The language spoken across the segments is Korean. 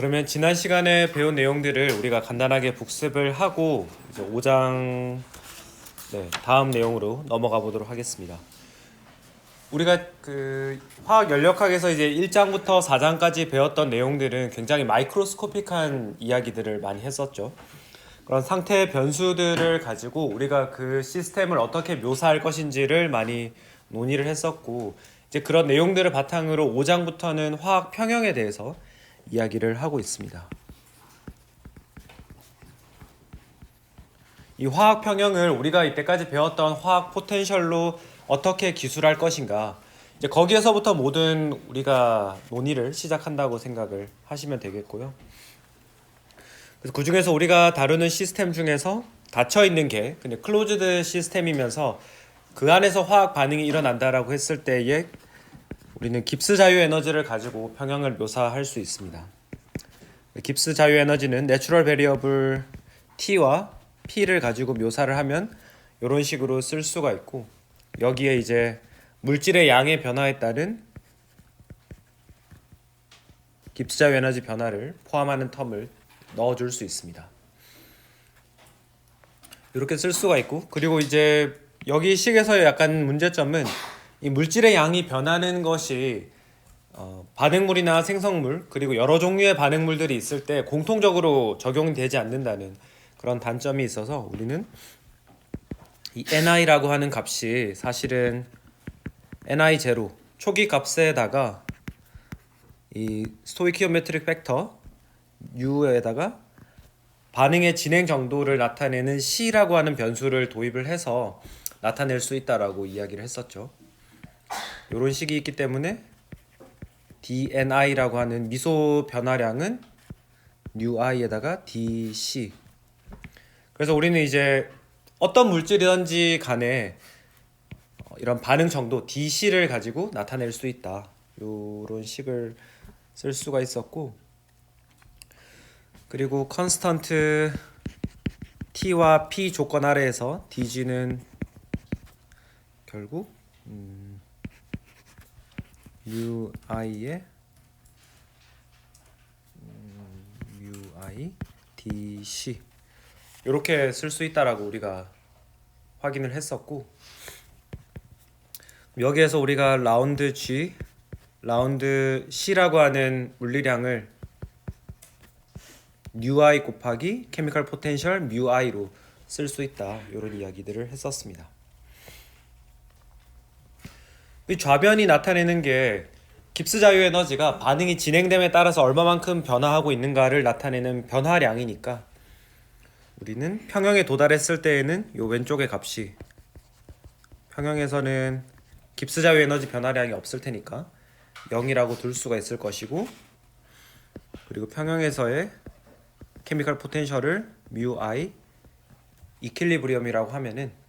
그러면 지난 시간에 배운 내용들을 우리가 간단하게 복습을 하고 이제 5장 다음 내용으로 넘어가 보도록 하겠습니다. 우리가 그 화학 연력학에서 이제 1장부터 4장까지 배웠던 내용들은 굉장히 마이크로스코픽한 이야기들을 많이 했었죠. 그런 상태 변수들을 가지고 우리가 그 시스템을 어떻게 묘사할 것인지를 많이 논의를 했었고, 이제 그런 내용들을 바탕으로 5장부터는 화학 평형에 대해서 이야기를 하고 있습니다. 이 화학 평형을 우리가 이때까지 배웠던 화학 포텐셜로 어떻게 기술할 것인가, 이제 거기에서부터 모든 우리가 논의를 시작한다고 생각을 하시면 되겠고요. 그래서 그 중에서 우리가 다루는 시스템 중에서 닫혀 있는 게 근데 클로즈드 시스템이면서 그 안에서 화학 반응이 일어난다라고 했을 때에 우리는 깁스 자유 에너지를 가지고 평형을 묘사할 수 있습니다. 깁스 자유 에너지는 내추럴 베리어블 T와 P를 가지고 묘사를 하면 이런 식으로 쓸 수가 있고, 여기에 이제 물질의 양의 변화에 따른 깁스 자유 에너지 변화를 포함하는 텀을 넣어줄 수 있습니다. 이렇게 쓸 수가 있고, 그리고 이제 여기 식에서의 약간 문제점은 이 물질의 양이 변하는 것이 반응물이나 생성물 그리고 여러 종류의 반응물들이 있을 때 공통적으로 적용되지 않는다는 그런 단점이 있어서 우리는 이 ni라고 하는 값이 사실은 ni0 초기 값에다가 이 스토이키오메트릭 팩터 u에다가 반응의 진행 정도를 나타내는 c라고 하는 변수를 도입을 해서 나타낼 수 있다라고 이야기를 했었죠. 이런 식이 있기 때문에 dni라고 하는 미소 변화량은 i에다가 dc. 그래서 우리는 이제 어떤 물질이든지 간에 이런 반응 정도 dc를 가지고 나타낼 수 있다. 이런 식을 쓸 수가 있었고, 그리고 컨스턴트 t와 p 조건 아래에서 dg는 결국 ui의 ui dc 이렇게 쓸 수 있다라고 우리가 확인을 했었고, 여기에서 우리가 라운드 G, 라운드 C라고 하는 물리량을 ui 곱하기 케미컬 포텐셜 μi로 쓸 수 있다, 이런 이야기들을 했었습니다. 이 좌변이 나타내는 게 깁스 자유 에너지가 반응이 진행됨에 따라서 얼마만큼 변화하고 있는가를 나타내는 변화량이니까 우리는 평형에 도달했을 때에는 이 왼쪽의 값이, 평형에서는 깁스 자유 에너지 변화량이 없을 테니까 0이라고 둘 수가 있을 것이고, 그리고 평형에서의 케미컬 포텐셜을 μi 이퀄리브리엄이라고 하면은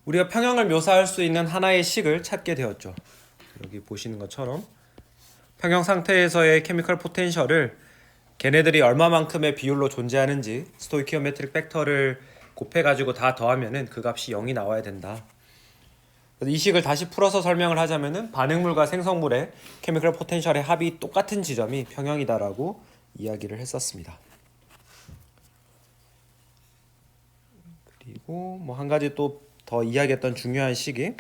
우리가 평형을 묘사할 수 있는 하나의 식을 찾게 되었죠. 여기 보시는 것처럼 평형 상태에서의 케미컬 포텐셜을 걔네들이 얼마만큼의 비율로 존재하는지 스토이키오메트릭 팩터를 곱해가지고 다 더하면은 그 값이 0이 나와야 된다. 이 식을 다시 풀어서 설명을 하자면은 반응물과 생성물의 케미컬 포텐셜의 합이 똑같은 지점이 평형이다라고 이야기를 했었습니다. 그리고 뭐 한 가지 또 더 이야기했던 중요한 식이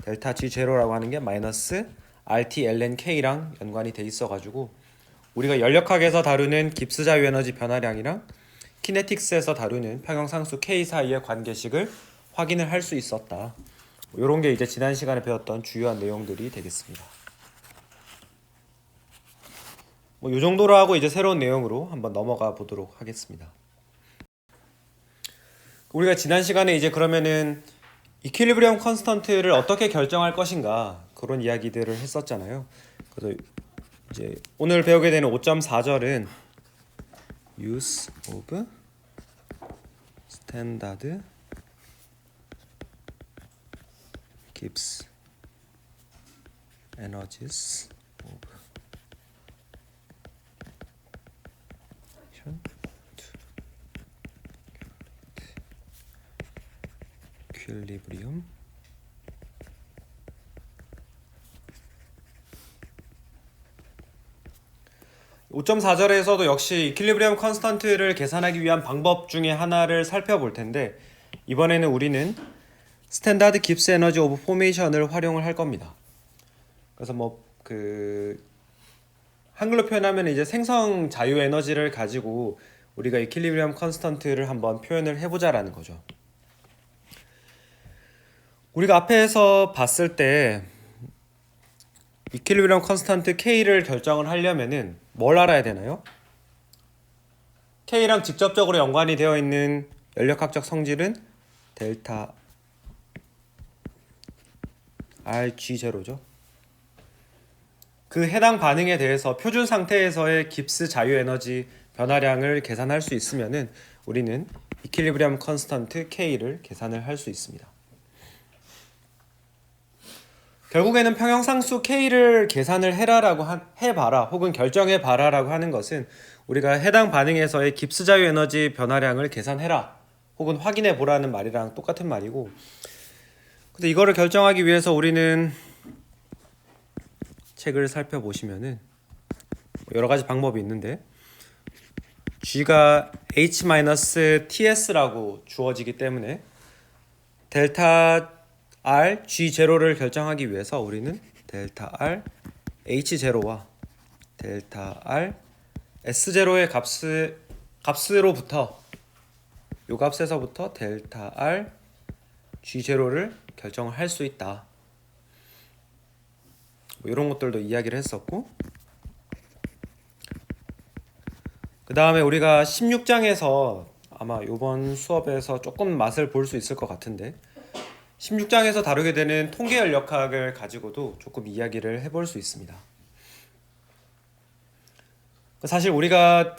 델타 G0라고 하는 게 마이너스 RT ln K랑 연관이 돼 있어가지고 우리가 연력학에서 다루는 깁스 자유 에너지 변화량이랑 키네틱스에서 다루는 평형상수 K 사이의 관계식을 확인을 할 수 있었다. 이런 게 이제 지난 시간에 배웠던 주요한 내용들이 되겠습니다. 뭐 이 정도로 하고 이제 새로운 내용으로 한번 넘어가 보도록 하겠습니다. 우리가 지난 시간에 이제 그러면은 이퀄리브리엄 컨스턴트를 어떻게 결정할 것인가 그런 이야기들을 했었잖아요. 그래서 이제 오늘 배우게 되는 5.4절은 use of standard Gibbs energies of equilibrium 5.4절에서도 역시 이퀄리브리엄 컨스턴트를 계산하기 위한 방법 중에 하나를 살펴볼 텐데, 이번에는 우리는 스탠다드 깁스 에너지 오브 포메이션을 활용을 할 겁니다. 그래서 한글로 표현하면 이제 생성 자유 에너지를 가지고 우리가 이퀄리브리엄 컨스턴트를 한번 표현을 해보자라는 거죠. 우리가 앞에서 봤을 때 이퀄리브리엄 컨스턴트 K를 결정을 하려면은 뭘 알아야 되나요? K랑 직접적으로 연관이 되어 있는 연력학적 성질은 델타 RG0죠. 그 해당 반응에 대해서 표준 상태에서의 깁스 자유 에너지 변화량을 계산할 수 있으면은 우리는 이퀄리브리엄 컨스턴트 K를 계산을 할 수 있습니다. 결국에는 평형상수 K를 계산을 해봐라 혹은 결정해봐라라고 하는 것은 우리가 해당 반응에서의 깁스 자유 에너지 변화량을 계산해라 혹은 확인해보라는 말이랑 똑같은 말이고, 근데 이거를 결정하기 위해서 우리는 책을 살펴보시면은 여러 가지 방법이 있는데, G가 H-TS라고 주어지기 때문에 델타 R G0를 결정하기 위해서 우리는 델타 R H0와 델타 R S0의 값으로부터 요 값에서부터 델타 R G0를 결정을 할 수 있다. 이런 것들도 이야기를 했었고, 그 다음에 우리가 16장에서 아마 이번 수업에서 조금 맛을 볼 수 있을 것 같은데, 16장에서 다루게 되는 통계 연력학을 가지고도 조금 이야기를 해볼 수 있습니다. 사실 우리가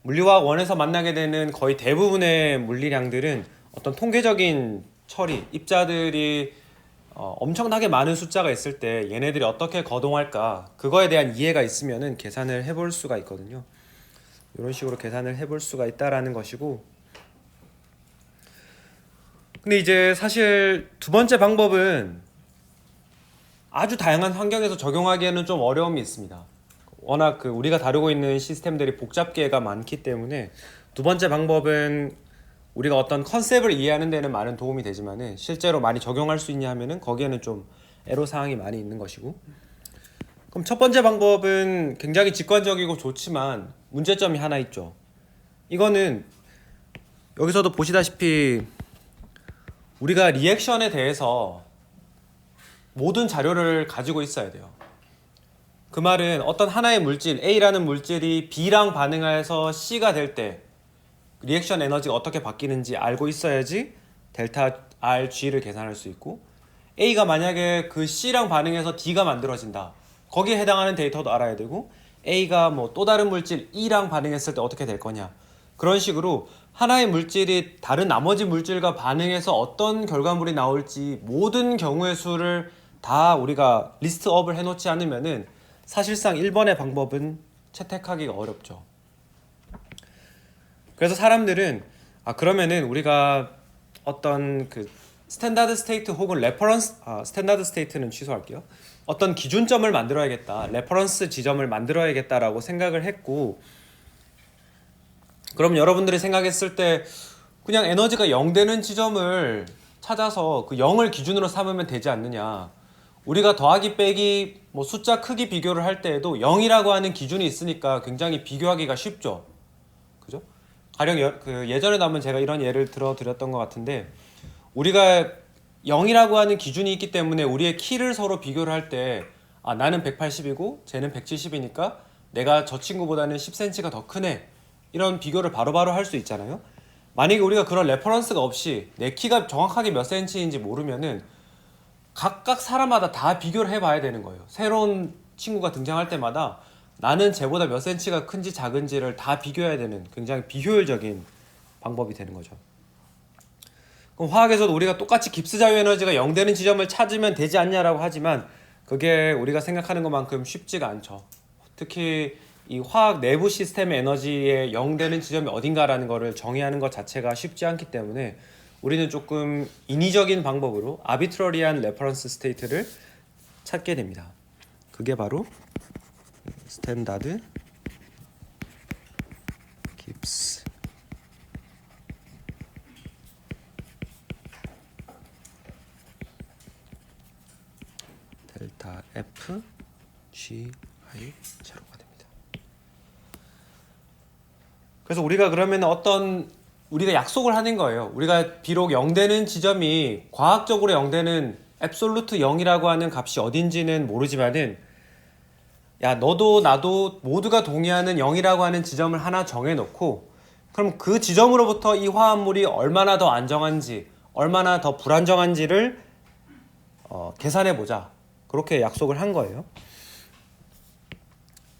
물리화학 1에서 만나게 되는 거의 대부분의 물리량들은 어떤 통계적인 처리, 입자들이 엄청나게 많은 숫자가 있을 때 얘네들이 어떻게 거동할까, 그거에 대한 이해가 있으면은 계산을 해볼 수가 있거든요. 이런 식으로 계산을 해볼 수가 있다라는 것이고, 근데 이제 사실 두 번째 방법은 아주 다양한 환경에서 적용하기에는 좀 어려움이 있습니다. 워낙 우리가 다루고 있는 시스템들이 복잡계가 많기 때문에 두 번째 방법은 우리가 어떤 컨셉을 이해하는 데는 많은 도움이 되지만은 실제로 많이 적용할 수 있냐 하면은 거기에는 좀 애로사항이 많이 있는 것이고, 그럼 첫 번째 방법은 굉장히 직관적이고 좋지만 문제점이 하나 있죠. 이거는 여기서도 보시다시피 우리가 리액션에 대해서 모든 자료를 가지고 있어야 돼요. 그 말은 어떤 하나의 물질 A라는 물질이 B랑 반응해서 C가 될 때 리액션 에너지가 어떻게 바뀌는지 알고 있어야지 델타 RG를 계산할 수 있고, A가 만약에 그 C랑 반응해서 D가 만들어진다, 거기에 해당하는 데이터도 알아야 되고, A가 또 다른 물질 E랑 반응했을 때 어떻게 될 거냐, 그런 식으로 하나의 물질이 다른 나머지 물질과 반응해서 어떤 결과물이 나올지 모든 경우의 수를 다 우리가 리스트업을 해놓지 않으면은 사실상 1번의 방법은 채택하기가 어렵죠. 그래서 사람들은 그러면은 우리가 어떤 스탠다드 스테이트 혹은 스탠다드 스테이트는 취소할게요. 어떤 기준점을 만들어야겠다, 레퍼런스 지점을 만들어야겠다라고 생각을 했고, 그럼 여러분들이 생각했을 때 그냥 에너지가 0 되는 지점을 찾아서 그 0을 기준으로 삼으면 되지 않느냐. 우리가 더하기 빼기 숫자 크기 비교를 할 때에도 0이라고 하는 기준이 있으니까 굉장히 비교하기가 쉽죠. 그죠? 가령 예전에도 한번 제가 이런 예를 들어드렸던 것 같은데, 우리가 0이라고 하는 기준이 있기 때문에 우리의 키를 서로 비교를 할 때 나는 180이고 쟤는 170이니까 내가 저 친구보다는 10cm가 더 크네, 이런 비교를 바로바로 할 수 있잖아요. 만약에 우리가 그런 레퍼런스가 없이 내 키가 정확하게 몇 cm인지 모르면은 각각 사람마다 다 비교를 해봐야 되는 거예요. 새로운 친구가 등장할 때마다 나는 쟤보다 몇 cm가 큰지 작은지를 다 비교해야 되는 굉장히 비효율적인 방법이 되는 거죠. 그럼 화학에서도 우리가 똑같이 깁스 자유 에너지가 0 되는 지점을 찾으면 되지 않냐라고 하지만 그게 우리가 생각하는 것만큼 쉽지가 않죠. 특히 이 화학 내부 시스템의 에너지의 0 되는 지점이 어딘가라는 것을 정의하는 것 자체가 쉽지 않기 때문에 우리는 조금 인위적인 방법으로 아비트러리한 레퍼런스 스테이트를 찾게 됩니다. 그게 바로 스탠다드 F G I 제로가 됩니다. 그래서 우리가 그러면 우리가 약속을 하는 거예요. 우리가 비록 0되는 지점이 과학적으로 0되는 absolute 0이라고 하는 값이 어딘지는 모르지만은, 야, 너도 나도 모두가 동의하는 0이라고 하는 지점을 하나 정해놓고, 그럼 그 지점으로부터 이 화합물이 얼마나 더 안정한지, 얼마나 더 불안정한지를 계산해보자. 그렇게 약속을 한 거예요.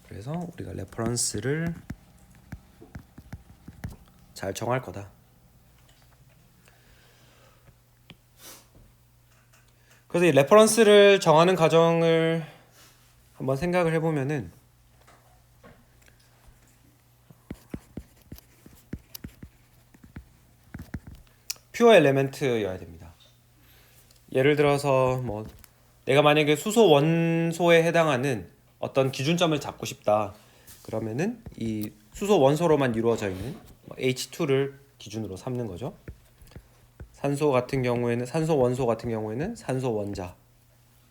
그래서 우리가 레퍼런스를 잘 정할 거다. 그래서 이 레퍼런스를 정하는 과정을 한번 생각을 해보면은, 퓨어 엘레멘트여야 됩니다. 예를 들어서 뭐 내가 만약에 수소 원소에 해당하는 어떤 기준점을 잡고 싶다. 그러면은 이 수소 원소로만 이루어져 있는 H2를 기준으로 삼는 거죠. 산소 원소 같은 경우에는 산소 원자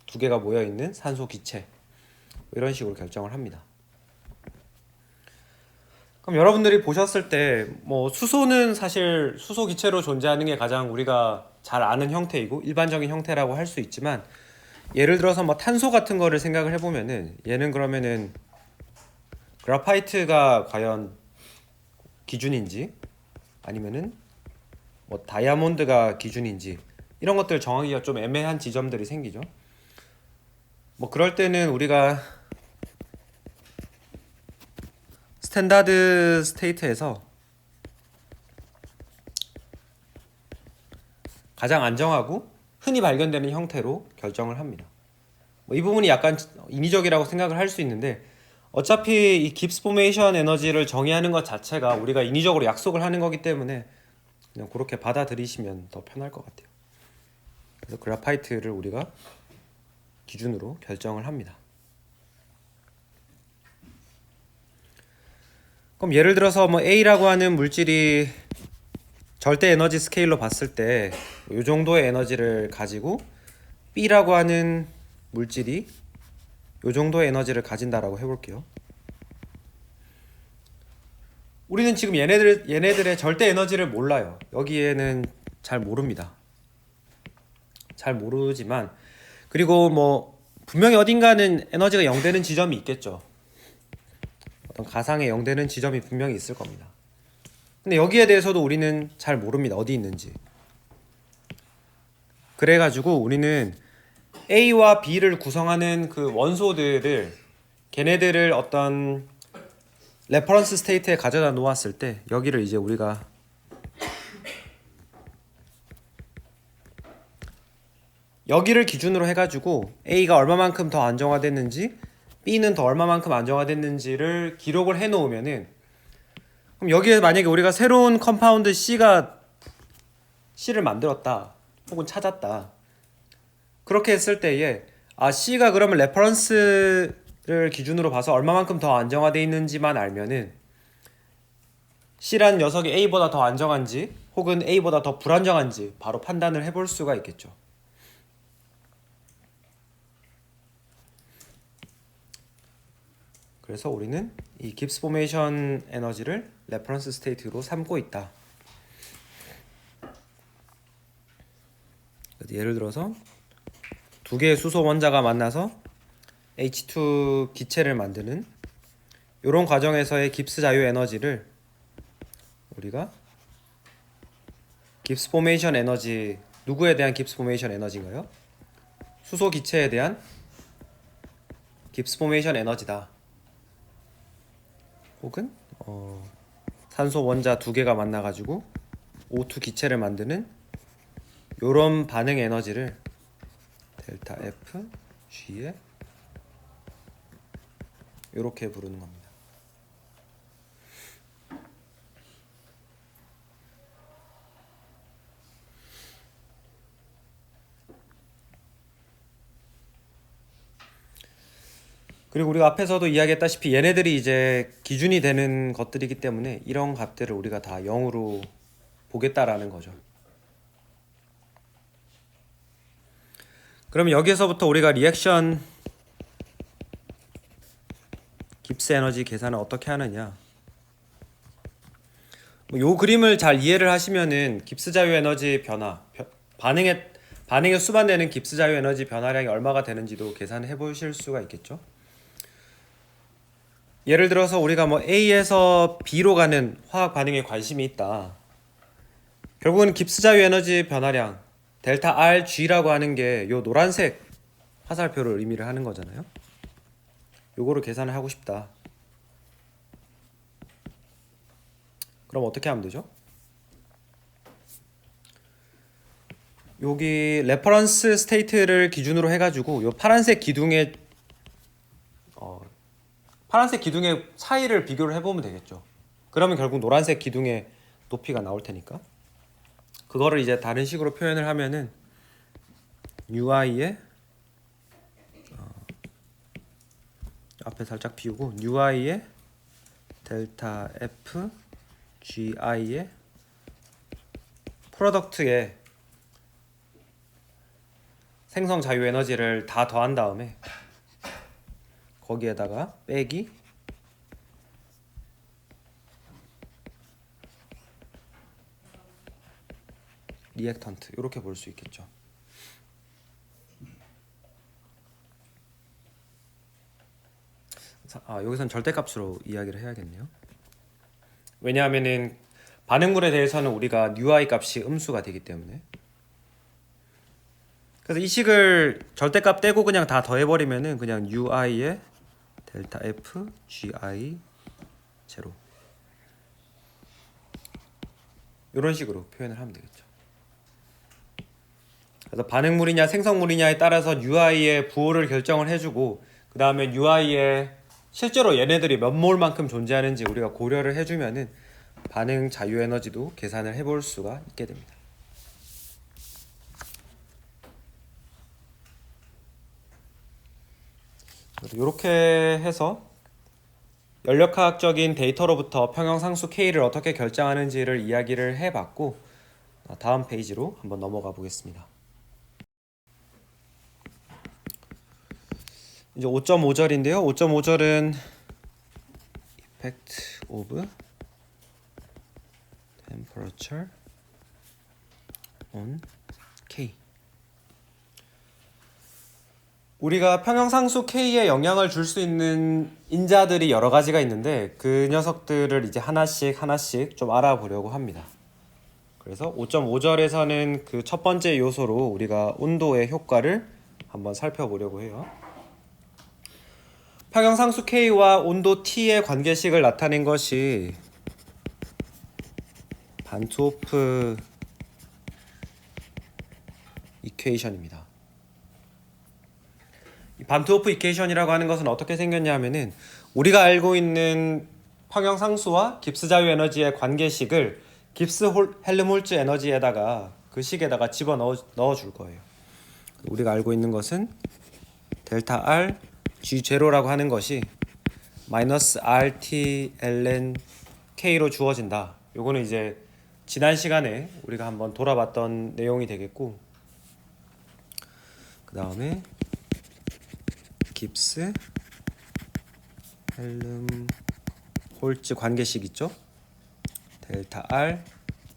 두 개가 모여 있는 산소 기체, 이런 식으로 결정을 합니다. 그럼 여러분들이 보셨을 때 뭐 수소는 사실 수소 기체로 존재하는 게 가장 우리가 잘 아는 형태이고 일반적인 형태라고 할 수 있지만, 예를 들어서 뭐 탄소 같은 거를 생각을 해보면은, 얘는 그러면은 그래파이트가 과연 기준인지 아니면은 뭐 다이아몬드가 기준인지, 이런 것들 정하기가 좀 애매한 지점들이 생기죠. 뭐 그럴 때는 우리가 스탠다드 스테이트에서 가장 안정하고 흔히 발견되는 형태로 결정을 합니다. 뭐 이 부분이 약간 인위적이라고 생각을 할 수 있는데, 어차피 이 깁스 포메이션 에너지를 정의하는 것 자체가 우리가 인위적으로 약속을 하는 거기 때문에 그냥 그렇게 받아들이시면 더 편할 것 같아요. 그래서 그래파이트를 우리가 기준으로 결정을 합니다. 그럼 예를 들어서 뭐 A라고 하는 물질이 절대 에너지 스케일로 봤을 때 이 정도의 에너지를 가지고, B라고 하는 물질이 이 정도의 에너지를 가진다라고 해볼게요. 우리는 지금 얘네들의 절대 에너지를 몰라요. 여기에는 잘 모릅니다. 잘 모르지만, 그리고 뭐 분명히 어딘가는 에너지가 0되는 지점이 있겠죠. 어떤 가상의 0되는 지점이 분명히 있을 겁니다. 근데 여기에 대해서도 우리는 잘 모릅니다. 어디 있는지. 그래가지고 우리는 A와 B를 구성하는 그 원소들을, 걔네들을 어떤 레퍼런스 스테이트에 가져다 놓았을 때, 여기를 이제 우리가 여기를 기준으로 해가지고 A가 얼마만큼 더 안정화됐는지, B는 더 얼마만큼 안정화됐는지를 기록을 해놓으면은, 그럼 여기에 만약에 우리가 새로운 컴파운드 C를 만들었다, 혹은 찾았다. 그렇게 했을 때에 C가 그러면 레퍼런스를 기준으로 봐서 얼마만큼 더 안정화되어 있는지만 알면은, C란 녀석이 A보다 더 안정한지 혹은 A보다 더 불안정한지 바로 판단을 해볼 수가 있겠죠. 그래서 우리는 이 깁스 포메이션 에너지를 레퍼런스 스테이트로 삼고 있다. 예를 들어서 두 개의 수소 원자가 만나서 H2 기체를 만드는 이런 과정에서의 깁스 자유 에너지를 우리가 깁스 포메이션 에너지, 누구에 대한 깁스 포메이션 에너지인가요? 수소 기체에 대한 깁스 포메이션 에너지다. 혹은 산소 원자 두 개가 만나가지고 O2 기체를 만드는 요런 반응 에너지를 델타 F G에 요렇게 부르는 겁니다. 그리고 우리가 앞에서도 이야기했다시피 얘네들이 이제 기준이 되는 것들이기 때문에 이런 값들을 우리가 다 0으로 보겠다라는 거죠. 그러면 여기에서부터 우리가 리액션 깁스 에너지 계산을 어떻게 하느냐. 요 그림을 잘 이해를 하시면은 깁스 자유 에너지 변화, 반응에 수반되는 깁스 자유 에너지 변화량이 얼마가 되는지도 계산해 보실 수가 있겠죠. 예를 들어서 우리가 뭐 A에서 B로 가는 화학 반응에 관심이 있다. 결국은 깁스 자유 에너지 변화량 델타 RG라고 하는 게 요 노란색 화살표를 의미를 하는 거잖아요. 요거를 계산을 하고 싶다. 그럼 어떻게 하면 되죠? 여기 레퍼런스 스테이트를 기준으로 해가지고 요 파란색 기둥의 차이를 비교를 해보면 되겠죠. 그러면 결국 노란색 기둥의 높이가 나올 테니까 그거를 이제 다른 식으로 표현을 하면은 UI의 앞에 살짝 비우고 UI의 델타 F GI의 프로덕트의 생성 자유 에너지를 다 더한 다음에 거기에다가 빼기 리액턴트 이렇게 볼 수 있겠죠. 여기선 절대값으로 이야기를 해야겠네요. 왜냐하면은 반응물에 대해서는 우리가 UI 값이 음수가 되기 때문에. 그래서 이 식을 절대값 떼고 그냥 다 더해버리면은 그냥 UI의 델타 F GI 제로 이런 식으로 표현을 하면 되겠죠. 그래서 반응물이냐 생성물이냐에 따라서 UI의 부호를 결정을 해주고 그 다음에 UI의 실제로 얘네들이 몇 몰만큼 존재하는지 우리가 고려를 해주면은 반응 자유 에너지도 계산을 해볼 수가 있게 됩니다. 이렇게 해서 연력화학적인 데이터로부터 평형상수 K를 어떻게 결정하는지를 이야기를 해봤고 다음 페이지로 한번 넘어가 보겠습니다. 이제 5.5절인데요. 5.5절은 Effect of Temperature on K. 우리가 평형상수 K에 영향을 줄 수 있는 인자들이 여러 가지가 있는데 그 녀석들을 이제 하나씩 좀 알아보려고 합니다. 그래서 5.5절에서는 그 첫 번째 요소로 우리가 온도의 효과를 한번 살펴보려고 해요. 평형상수 K와 온도 T의 관계식을 나타낸 것이 반트호프 이퀘이션입니다. 이 반트호프 이퀘이션이라고 하는 것은 어떻게 생겼냐 하면은 우리가 알고 있는 평형상수와 깁스 자유 에너지의 관계식을 깁스 헬름홀츠 에너지에다가 그 식에다가 집어 넣어 줄 거예요. 우리가 알고 있는 것은 델타 R G0라고 하는 것이 마이너스 RT ln K로 주어진다. 요거는 이제 지난 시간에 우리가 한번 돌아봤던 내용이 되겠고 그 다음에 깁스 헬름홀츠 관계식 있죠? 델타 R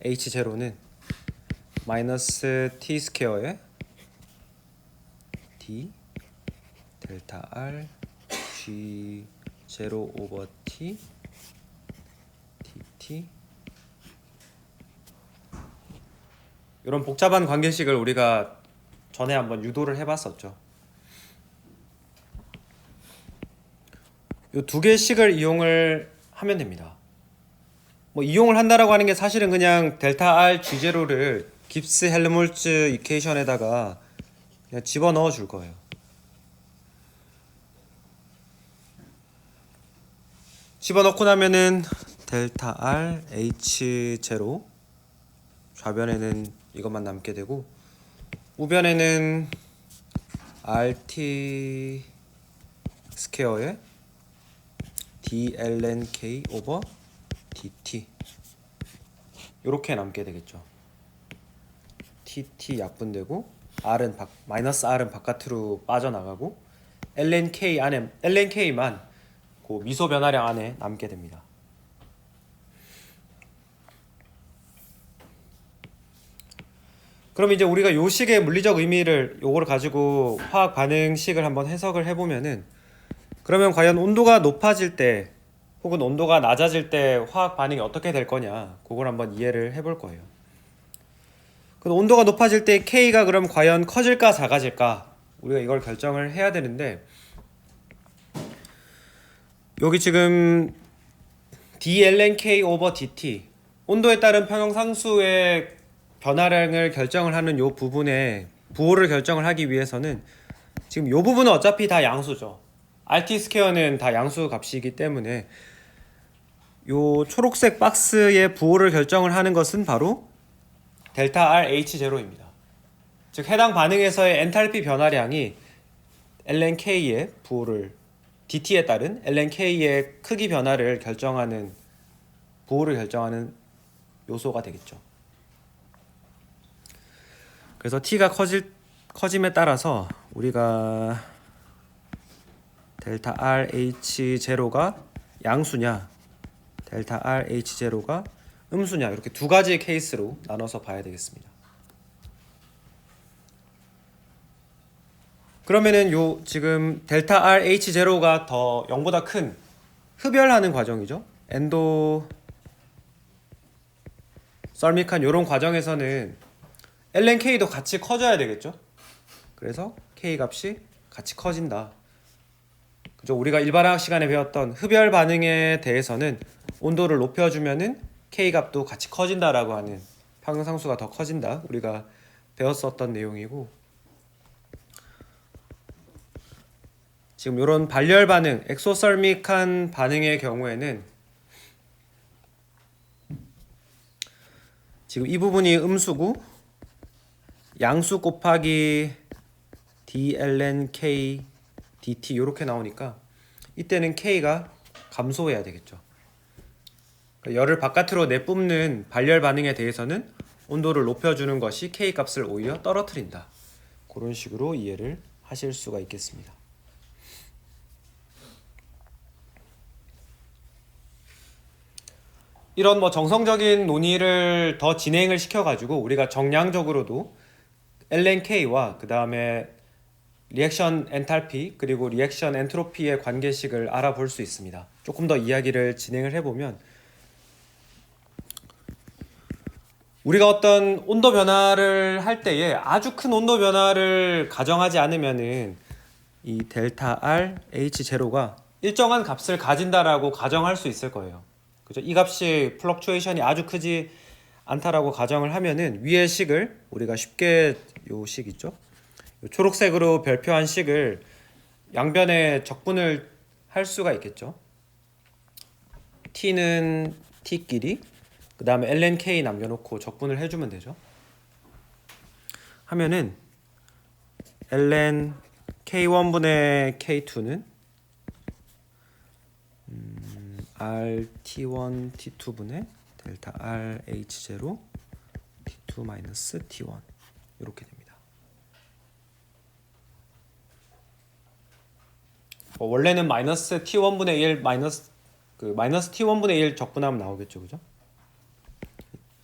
H0는 마이너스 T 스퀘어에 D 델타 R G0 오버 T DT 이런 복잡한 관계식을 우리가 전에 한번 유도를 해봤었죠. 이 두 개의 식을 이용을 하면 됩니다. 뭐 이용을 한다라고 하는 게 사실은 그냥 델타 R G0를 깁스 헬름홀츠 이퀘이션에다가 그냥 집어넣어 줄 거예요. 집어넣고 나면은 델타 R H0 좌변에는 이것만 남게 되고 우변에는 RT 스퀘어에 D ln K 오버 DT 이렇게 남게 되겠죠. TT 약분되고 마이너스 R은 바깥으로 빠져나가고 ln K 안에 ln K만 그 미소 변화량 안에 남게 됩니다. 그럼 이제 우리가 요 식의 물리적 의미를 요거를 가지고 화학 반응식을 한번 해석을 해보면은, 그러면 과연 온도가 높아질 때 혹은 온도가 낮아질 때 화학 반응이 어떻게 될 거냐, 그걸 한번 이해를 해볼 거예요. 그럼 온도가 높아질 때 K가 그럼 과연 커질까 작아질까, 우리가 이걸 결정을 해야 되는데, 여기 지금 dlnK over dt, 온도에 따른 평형상수의 변화량을 결정을 하는 요 부분에 부호를 결정을 하기 위해서는, 지금 요 부분은 어차피 다 양수죠. RT 스퀘어는 다 양수 값이기 때문에 요 초록색 박스의 부호를 결정을 하는 것은 바로 델타 R H0입니다. 즉 해당 반응에서의 엔탈피 변화량이 lnK의 부호를, dt에 따른 lnK의 크기 변화를 결정하는, 부호를 결정하는 요소가 되겠죠. 그래서 t가 커짐에 따라서 우리가 델타 RH0가 양수냐, 델타 RH0가 음수냐, 이렇게 두 가지 케이스로 나눠서 봐야 되겠습니다. 그러면은 요 지금 델타 RH0가 더 0보다 큰 흡열하는 과정이죠. 엔도 썰믹한 요런 과정에서는 lnK도 같이 커져야 되겠죠. 그래서 K 값이 같이 커진다. 그죠? 우리가 일반화학 시간에 배웠던 흡열 반응에 대해서는 온도를 높여주면은 K 값도 같이 커진다라고 하는, 평형상수가 더 커진다, 우리가 배웠었던 내용이고, 지금 이런 발열 반응, 엑소설믹한 반응의 경우에는 지금 이 부분이 음수고 양수 곱하기 dlnK dt 이렇게 나오니까 이때는 K가 감소해야 되겠죠. 열을 바깥으로 내뿜는 발열 반응에 대해서는 온도를 높여주는 것이 K 값을 오히려 떨어뜨린다. 그런 식으로 이해를 하실 수가 있겠습니다. 이런 뭐 정성적인 논의를 더 진행을 시켜가지고 우리가 정량적으로도 lnK와 그 다음에 리액션 엔탈피 그리고 리액션 엔트로피의 관계식을 알아볼 수 있습니다. 조금 더 이야기를 진행을 해보면, 우리가 어떤 온도 변화를 할 때에 아주 큰 온도 변화를 가정하지 않으면은 이 델타 R H0가 일정한 값을 가진다라고 가정할 수 있을 거예요. 그죠? 이 값이 플럭추에이션이 아주 크지 않다라고 가정을 하면은 위의 식을 우리가 쉽게, 요 식 있죠? 요 초록색으로 별표한 식을 양변에 적분을 할 수가 있겠죠. t는 t끼리, 그 다음에 lnk 남겨놓고 적분을 해주면 되죠. 하면은 ln k1분의 k2는 rt1 t2분의 델타 rh0 t2 마이너스 t1 이렇게 됩니다. 원래는 마이너스 t1분의 1 마이너스 t1분의 1 적분하면 나오겠죠, 그죠?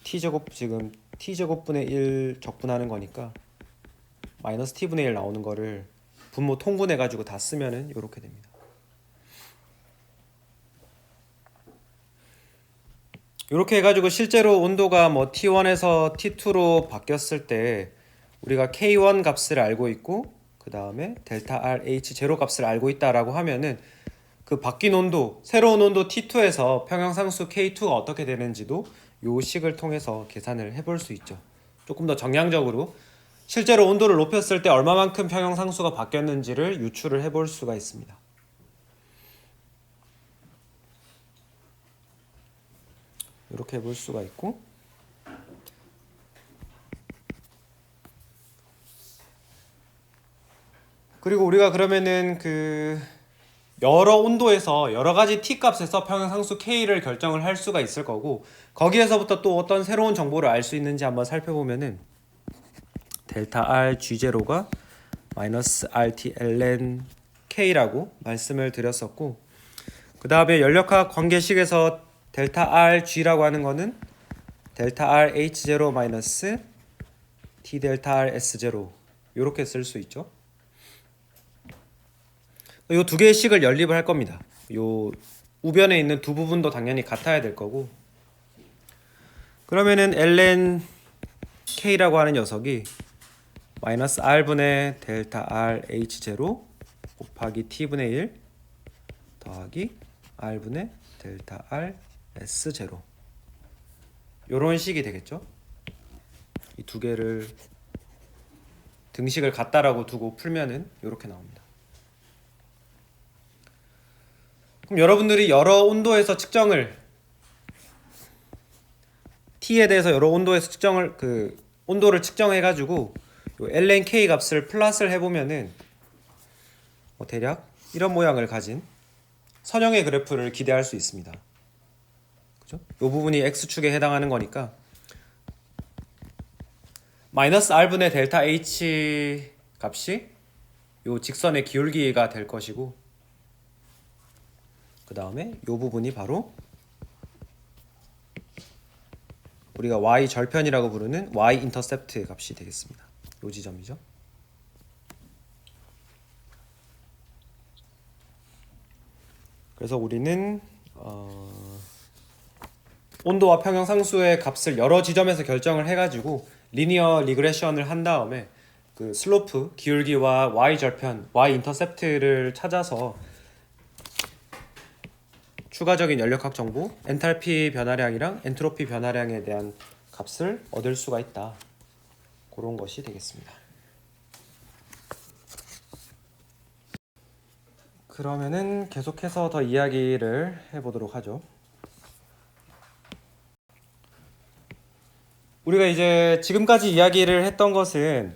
t제곱, 지금 t제곱분의 1 적분하는 거니까 마이너스 t분의 1 나오는 거를 분모 통분해 가지고 다 쓰면은 이렇게 됩니다. 이렇게 해가지고 실제로 온도가 뭐 T1에서 T2로 바뀌었을 때 우리가 K1 값을 알고 있고 그 다음에 델타 RH0 값을 알고 있다라고 하면은 그 바뀐 온도, 새로운 온도 T2에서 평형상수 K2가 어떻게 되는지도 요 식을 통해서 계산을 해볼 수 있죠. 조금 더 정량적으로 실제로 온도를 높였을 때 얼마만큼 평형상수가 바뀌었는지를 유추를 해볼 수가 있습니다. 이렇게 해볼 수가 있고, 그리고 우리가 그러면은 그 여러 온도에서 여러 가지 t 값에서 평형상수 k를 결정을 할 수가 있을 거고, 거기에서부터 또 어떤 새로운 정보를 알 수 있는지 한번 살펴보면은 델타 r g0가 마이너스 rt ln k라고 말씀을 드렸었고, 그 다음에 연력학 관계식에서 델타 RG라고 하는 거는 델타 RH0 마이너스 T 델타 RS0 이렇게 쓸 수 있죠. 이 두 개의 식을 연립을 할 겁니다. 요 우변에 있는 두 부분도 당연히 같아야 될 거고, 그러면은 ln k라고 하는 녀석이 마이너스 r분의 델타 RH0 곱하기 t분의 1 더하기 r분의 델타 RS0 요런 식이 되겠죠. 이 두 개를 등식을 같다라고 두고 풀면은 이렇게 나옵니다. 그럼 여러분들이 여러 온도에서 측정을 T에 대해서 여러 온도에서 측정을 온도를 측정해 가지고 ln k 값을 플러스를 해 보면은 대략 이런 모양을 가진 선형의 그래프를 기대할 수 있습니다. 그죠? 이 부분이 x축에 해당하는 거니까 마이너스 r분의 델타 h 값이 이 직선의 기울기가 될 것이고, 그 다음에 이 부분이 바로 우리가 y 절편이라고 부르는 y 인터셉트 값이 되겠습니다. 이 지점이죠. 그래서 우리는 온도와 평형상수의 값을 여러 지점에서 결정을 해가지고 리니어 리그레션을 한 다음에 그 슬로프 기울기와 y 절편 y 인터셉트를 찾아서 추가적인 연력학 정보, 엔탈피 변화량이랑 엔트로피 변화량에 대한 값을 얻을 수가 있다. 그런 것이 되겠습니다. 그러면은 계속해서 더 이야기를 해보도록 하죠. 우리가 이제 지금까지 이야기를 했던 것은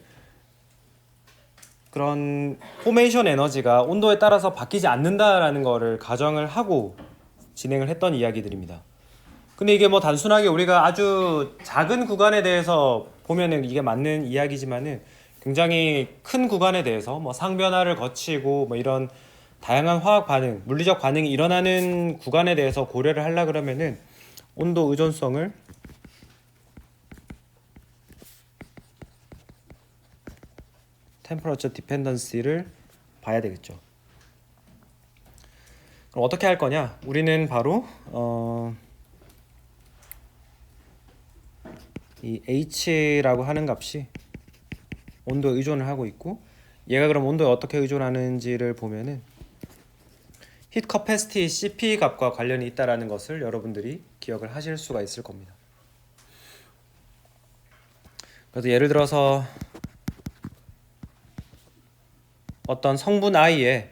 그런 포메이션 에너지가 온도에 따라서 바뀌지 않는다라는 거를 가정을 하고 진행을 했던 이야기들입니다. 근데 이게 뭐 단순하게 우리가 아주 작은 구간에 대해서 보면은 이게 맞는 이야기지만은 굉장히 큰 구간에 대해서 뭐 상변화를 거치고 뭐 이런 다양한 화학 반응, 물리적 반응이 일어나는 구간에 대해서 고려를 하려 그러면은 온도 의존성을 템퍼러처 디펜던시를 봐야 되겠죠. 그럼 어떻게 할 거냐? 우리는 바로 이 h라고 하는 값이 온도에 의존을 하고 있고, 얘가 그럼 온도에 어떻게 의존하는지를 보면은 히트 커패시티 CP 값과 관련이 있다라는 것을 여러분들이 기억을 하실 수가 있을 겁니다. 그래서 예를 들어서 어떤 성분 I에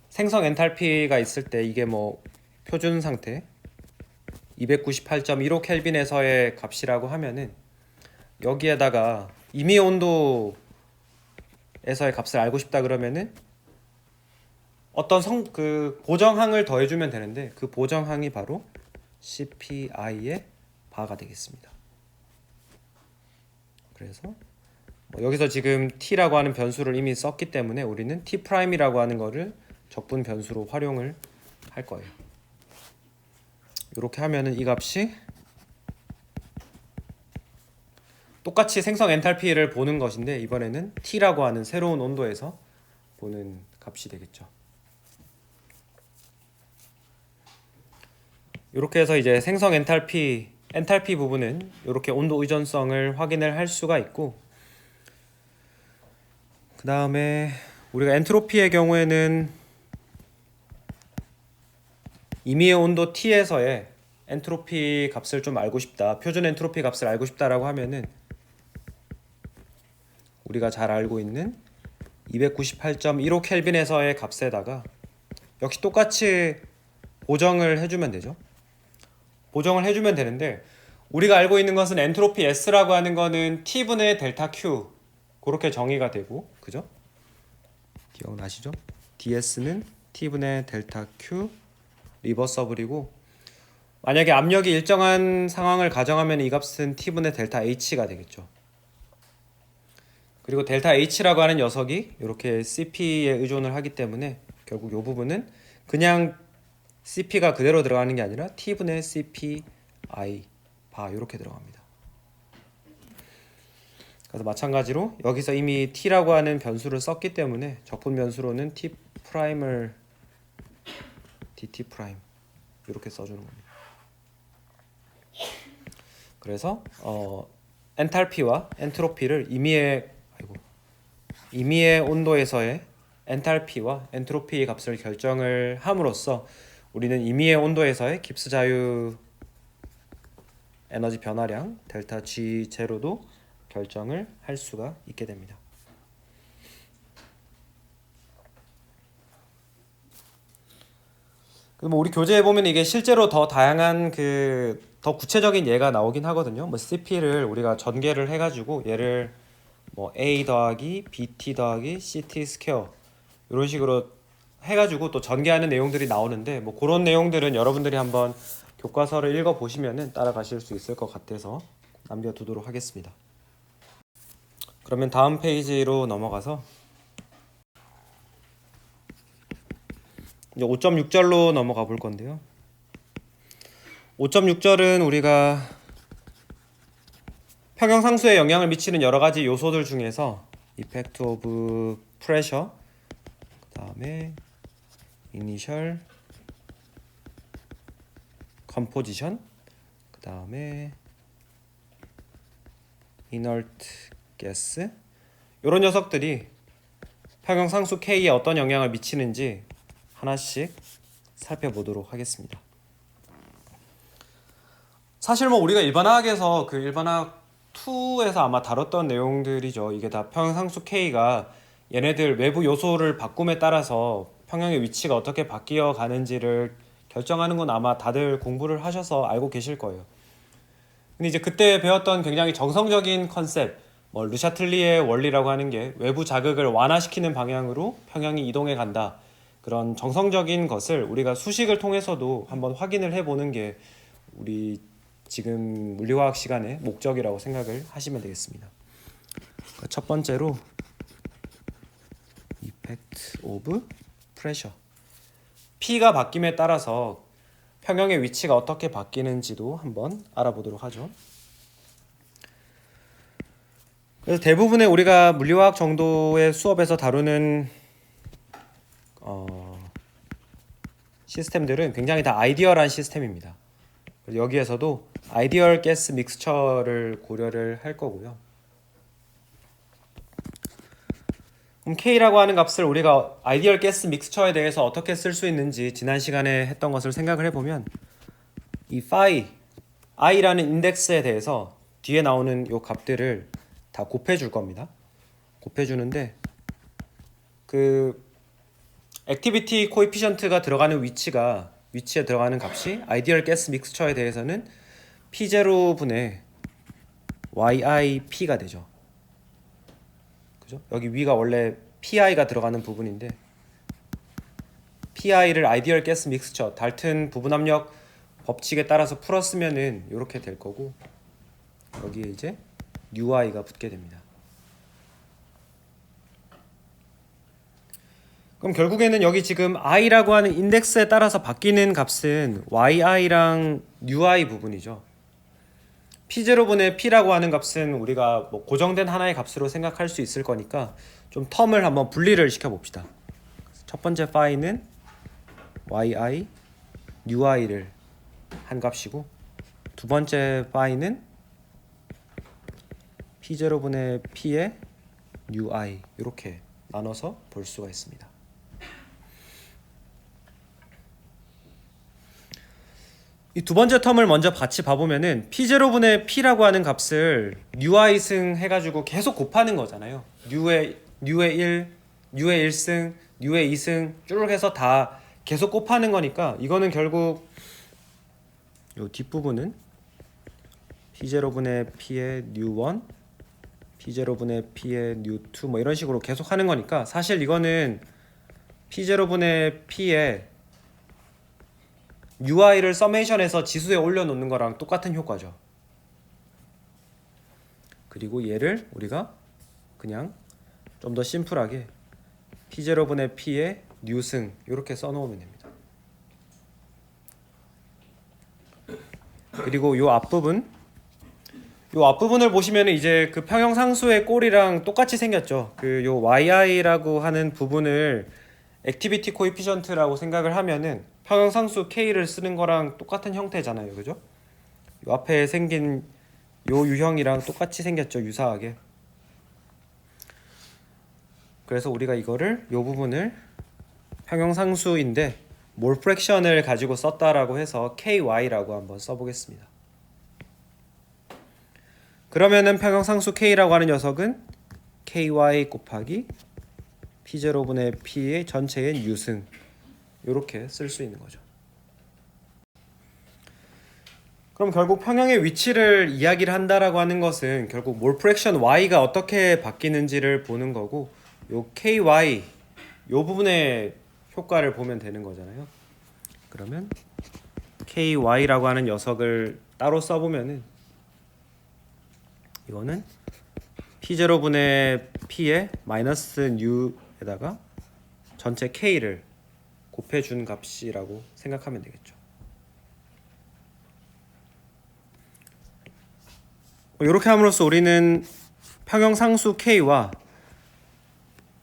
생성 엔탈피가 있을 때 이게 뭐 표준 상태 298.15 켈빈에서의 값이라고 하면은 여기에다가 임의 온도에서의 값을 알고 싶다 그러면은 어떤 보정항을 더해주면 되는데 그 보정항이 바로 CPI의 바가 되겠습니다. 그래서 여기서 지금 t라고 하는 변수를 이미 썼기 때문에 우리는 t'이라고 하는 거를 적분 변수로 활용을 할 거예요. 이렇게 하면은 이 값이 똑같이 생성 엔탈피를 보는 것인데 이번에는 t라고 하는 새로운 온도에서 보는 값이 되겠죠. 이렇게 해서 이제 생성 엔탈피 부분은 이렇게 온도 의존성을 확인을 할 수가 있고, 그 다음에 우리가 엔트로피의 경우에는 임의의 온도 T에서의 엔트로피 값을 좀 알고 싶다, 표준 엔트로피 값을 알고 싶다라고 하면은 우리가 잘 알고 있는 298.15 켈빈에서의 값에다가 역시 똑같이 보정을 해주면 되죠. 보정을 해주면 되는데 우리가 알고 있는 것은 엔트로피 S라고 하는 거는 T분의 델타 Q 그렇게 정의가 되고, 그죠? 기억나시죠? DS는 T분의 델타 Q 리버서블이고, 만약에 압력이 일정한 상황을 가정하면 이 값은 T분의 델타 H가 되겠죠. 그리고 델타 H라고 하는 녀석이 이렇게 CP에 의존을 하기 때문에 결국 이 부분은 그냥 CP가 그대로 들어가는 게 아니라 T분의 CP I 바 이렇게 들어갑니다. 그래서 마찬가지로 여기서 이미 T라고 하는 변수를 썼기 때문에 적분 변수로는 T 프라임을 DT 프라임 이렇게 써주는 겁니다. 그래서 엔탈피와 엔트로피를 임의의 온도에서의 엔탈피와 엔트로피 값을 결정을 함으로써 우리는 임의의 온도에서의 깁스 자유 에너지 변화량 델타 G 제로도 결정을 할 수가 있게 됩니다. 뭐 우리 교재에 보면 이게 실제로 더 다양한 더 구체적인 예가 나오긴 하거든요. 뭐 CP를 우리가 전개를 해가지고 얘를 뭐 A 더하기 BT 더하기 CT 스퀘어 이런 식으로 해가지고 또 전개하는 내용들이 나오는데 뭐 그런 내용들은 여러분들이 한번 교과서를 읽어 보시면은 따라가실 수 있을 것 같아서 남겨두도록 하겠습니다. 그러면 다음 페이지로 넘어가서 이제 5.6절로 넘어가 볼 건데요. 5.6절은 우리가 평형상수에 영향을 미치는 여러 가지 요소들 중에서 이펙트 오브 프레셔, 그 다음에 이니셜 컴포지션, 그 다음에 이너트 가스 이런 녀석들이 평형상수 K에 어떤 영향을 미치는지 하나씩 살펴보도록 하겠습니다. 사실 뭐 우리가 일반화학에서 일반화학 2에서 아마 다뤘던 내용들이죠. 이게 다 평형상수 K가 얘네들 외부 요소를 바꿈에 따라서 평형의 위치가 어떻게 바뀌어 가는지를 결정하는 건 아마 다들 공부를 하셔서 알고 계실 거예요. 근데 이제 그때 배웠던 굉장히 정성적인 컨셉, 뭐 르샤틀리의 원리라고 하는 게 외부 자극을 완화시키는 방향으로 평형이 이동해 간다. 그런 정성적인 것을 우리가 수식을 통해서도 한번 확인을 해보는 게 우리 지금 물리화학 시간의 목적이라고 생각을 하시면 되겠습니다. 첫 번째로 Effect of Pressure, P가 바뀜에 따라서 평형의 위치가 어떻게 바뀌는지도 한번 알아보도록 하죠. 그래서 대부분의 우리가 물리화학 정도의 수업에서 다루는 시스템들은 굉장히 다 아이디얼한 시스템입니다. 여기에서도 아이디얼 가스 믹스처를 고려를 할 거고요. 그럼 K라고 하는 값을 우리가 아이디얼 가스 믹스처에 대해서 어떻게 쓸 수 있는지 지난 시간에 했던 것을 생각을 해보면 이 phi, i라는 인덱스에 대해서 뒤에 나오는 요 값들을 다 곱해줄 겁니다. 곱해주는데 액티비티 코에피션트가 들어가는 위치에 들어가는 값이 아이디얼 가스 믹스처에 대해서는 P0분의 YIP가 되죠. 그죠? 여기 위가 원래 PI가 들어가는 부분인데 PI를 아이디얼 가스 믹스처 달튼 부분압력 법칙에 따라서 풀었으면은 이렇게 될 거고 여기에 이제 UI가 붙게 됩니다. 그럼 결국에는 여기 지금 i라고 하는 인덱스에 따라서 바뀌는 값은 yi랑 ui 부분이죠. p0분의 p라고 하는 값은 우리가 뭐 고정된 하나의 값으로 생각할 수 있을 거니까 좀 텀을 한번 분리를 시켜 봅시다. 첫 번째 phi는 yi, ui를 한 값이고 두 번째 phi는 p0분의 p의 ui 이렇게 나눠서 볼 수가 있습니다. 이 두 번째 텀을 먼저 같이 봐보면은 P0분의 P라고 하는 값을 UI승 해가지고 계속 곱하는 거잖아요. U의 1, U의 1승, U의 2승 쭉 해서 다 계속 곱하는 거니까 이거는 결국 요 뒷부분은 P0분의 P의 U1, P0분의 P의 U2 뭐 이런 식으로 계속 하는 거니까 사실 이거는 P0분의 P의 UI를 서메이션해서 지수에 올려놓는 거랑 똑같은 효과죠. 그리고 얘를 우리가 그냥 좀 더 심플하게 P0분의 P의 뉴승 이렇게 써놓으면 됩니다. 그리고 요 앞부분을 보시면 이제 그 평형상수의 꼴이랑 똑같이 생겼죠. 그 요 yi라고 하는 부분을 액티비티 코에피션트라고 생각을 하면은 평형상수 k를 쓰는 거랑 똑같은 형태잖아요. 그죠? 요 앞에 생긴 요 유형이랑 똑같이 생겼죠. 유사하게. 그래서 우리가 이거를 요 부분을 평형상수인데 몰 프랙션을 가지고 썼다라고 해서 ky라고 한번 써보겠습니다. 그러면은 평형상수 k라고 하는 녀석은 ky 곱하기 p0분의 p의 전체의 유승 이렇게 쓸 수 있는 거죠. 그럼 결국 평형의 위치를 이야기를 한다라고 하는 것은 결국 몰 프랙션 y가 어떻게 바뀌는지를 보는 거고 요 ky 요 부분의 효과를 보면 되는 거잖아요. 그러면 ky라고 하는 녀석을 따로 써보면은 이거는 p0분의 p의 마이너스 뉴에다가 전체 k를 곱해준 값이라고 생각하면 되겠죠. 이렇게 함으로써 우리는 평형상수 k와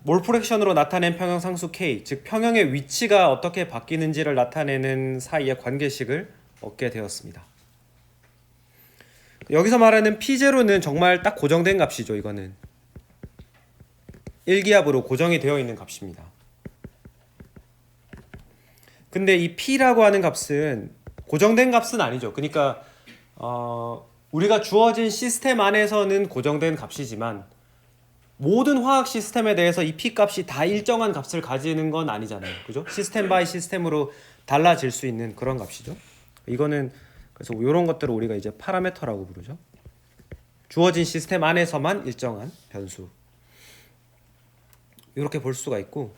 몰 프랙션으로 나타낸 평형상수 k, 즉 평형의 위치가 어떻게 바뀌는지를 나타내는 사이의 관계식을 얻게 되었습니다. 여기서 말하는 P0는 정말 딱 고정된 값이죠. 이거는 1기압으로 고정이 되어 있는 값입니다. 근데 이 P라고 하는 값은 고정된 값은 아니죠. 그러니까 우리가 주어진 시스템 안에서는 고정된 값이지만 모든 화학 시스템에 대해서 이 P 값이 다 일정한 값을 가지는 건 아니잖아요. 그죠? 시스템 바이 시스템으로 달라질 수 있는 그런 값이죠. 이거는 그래서 이런 것들을 우리가 이제 파라메터라고 부르죠. 주어진 시스템 안에서만 일정한 변수. 이렇게 볼 수가 있고,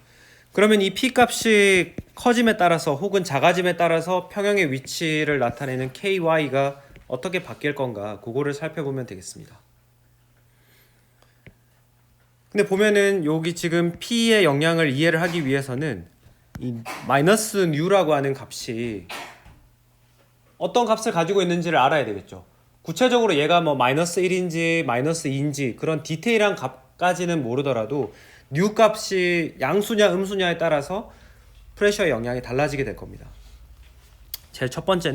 그러면 이 P 값이 커짐에 따라서 혹은 작아짐에 따라서 평형의 위치를 나타내는 KY가 어떻게 바뀔 건가 그거를 살펴보면 되겠습니다. 근데 보면은 여기 지금 P의 영향을 이해를 하기 위해서는 이 마이너스 뉴라고 하는 값이 어떤 값을 가지고 있는지를 알아야 되겠죠. 구체적으로 얘가 뭐 마이너스 1인지 마이너스 2인지 그런 디테일한 값까지는 모르더라도 뉴 값이 양수냐 음수냐에 따라서 프레셔의 영향이 달라지게 될 겁니다. 제일 첫 번째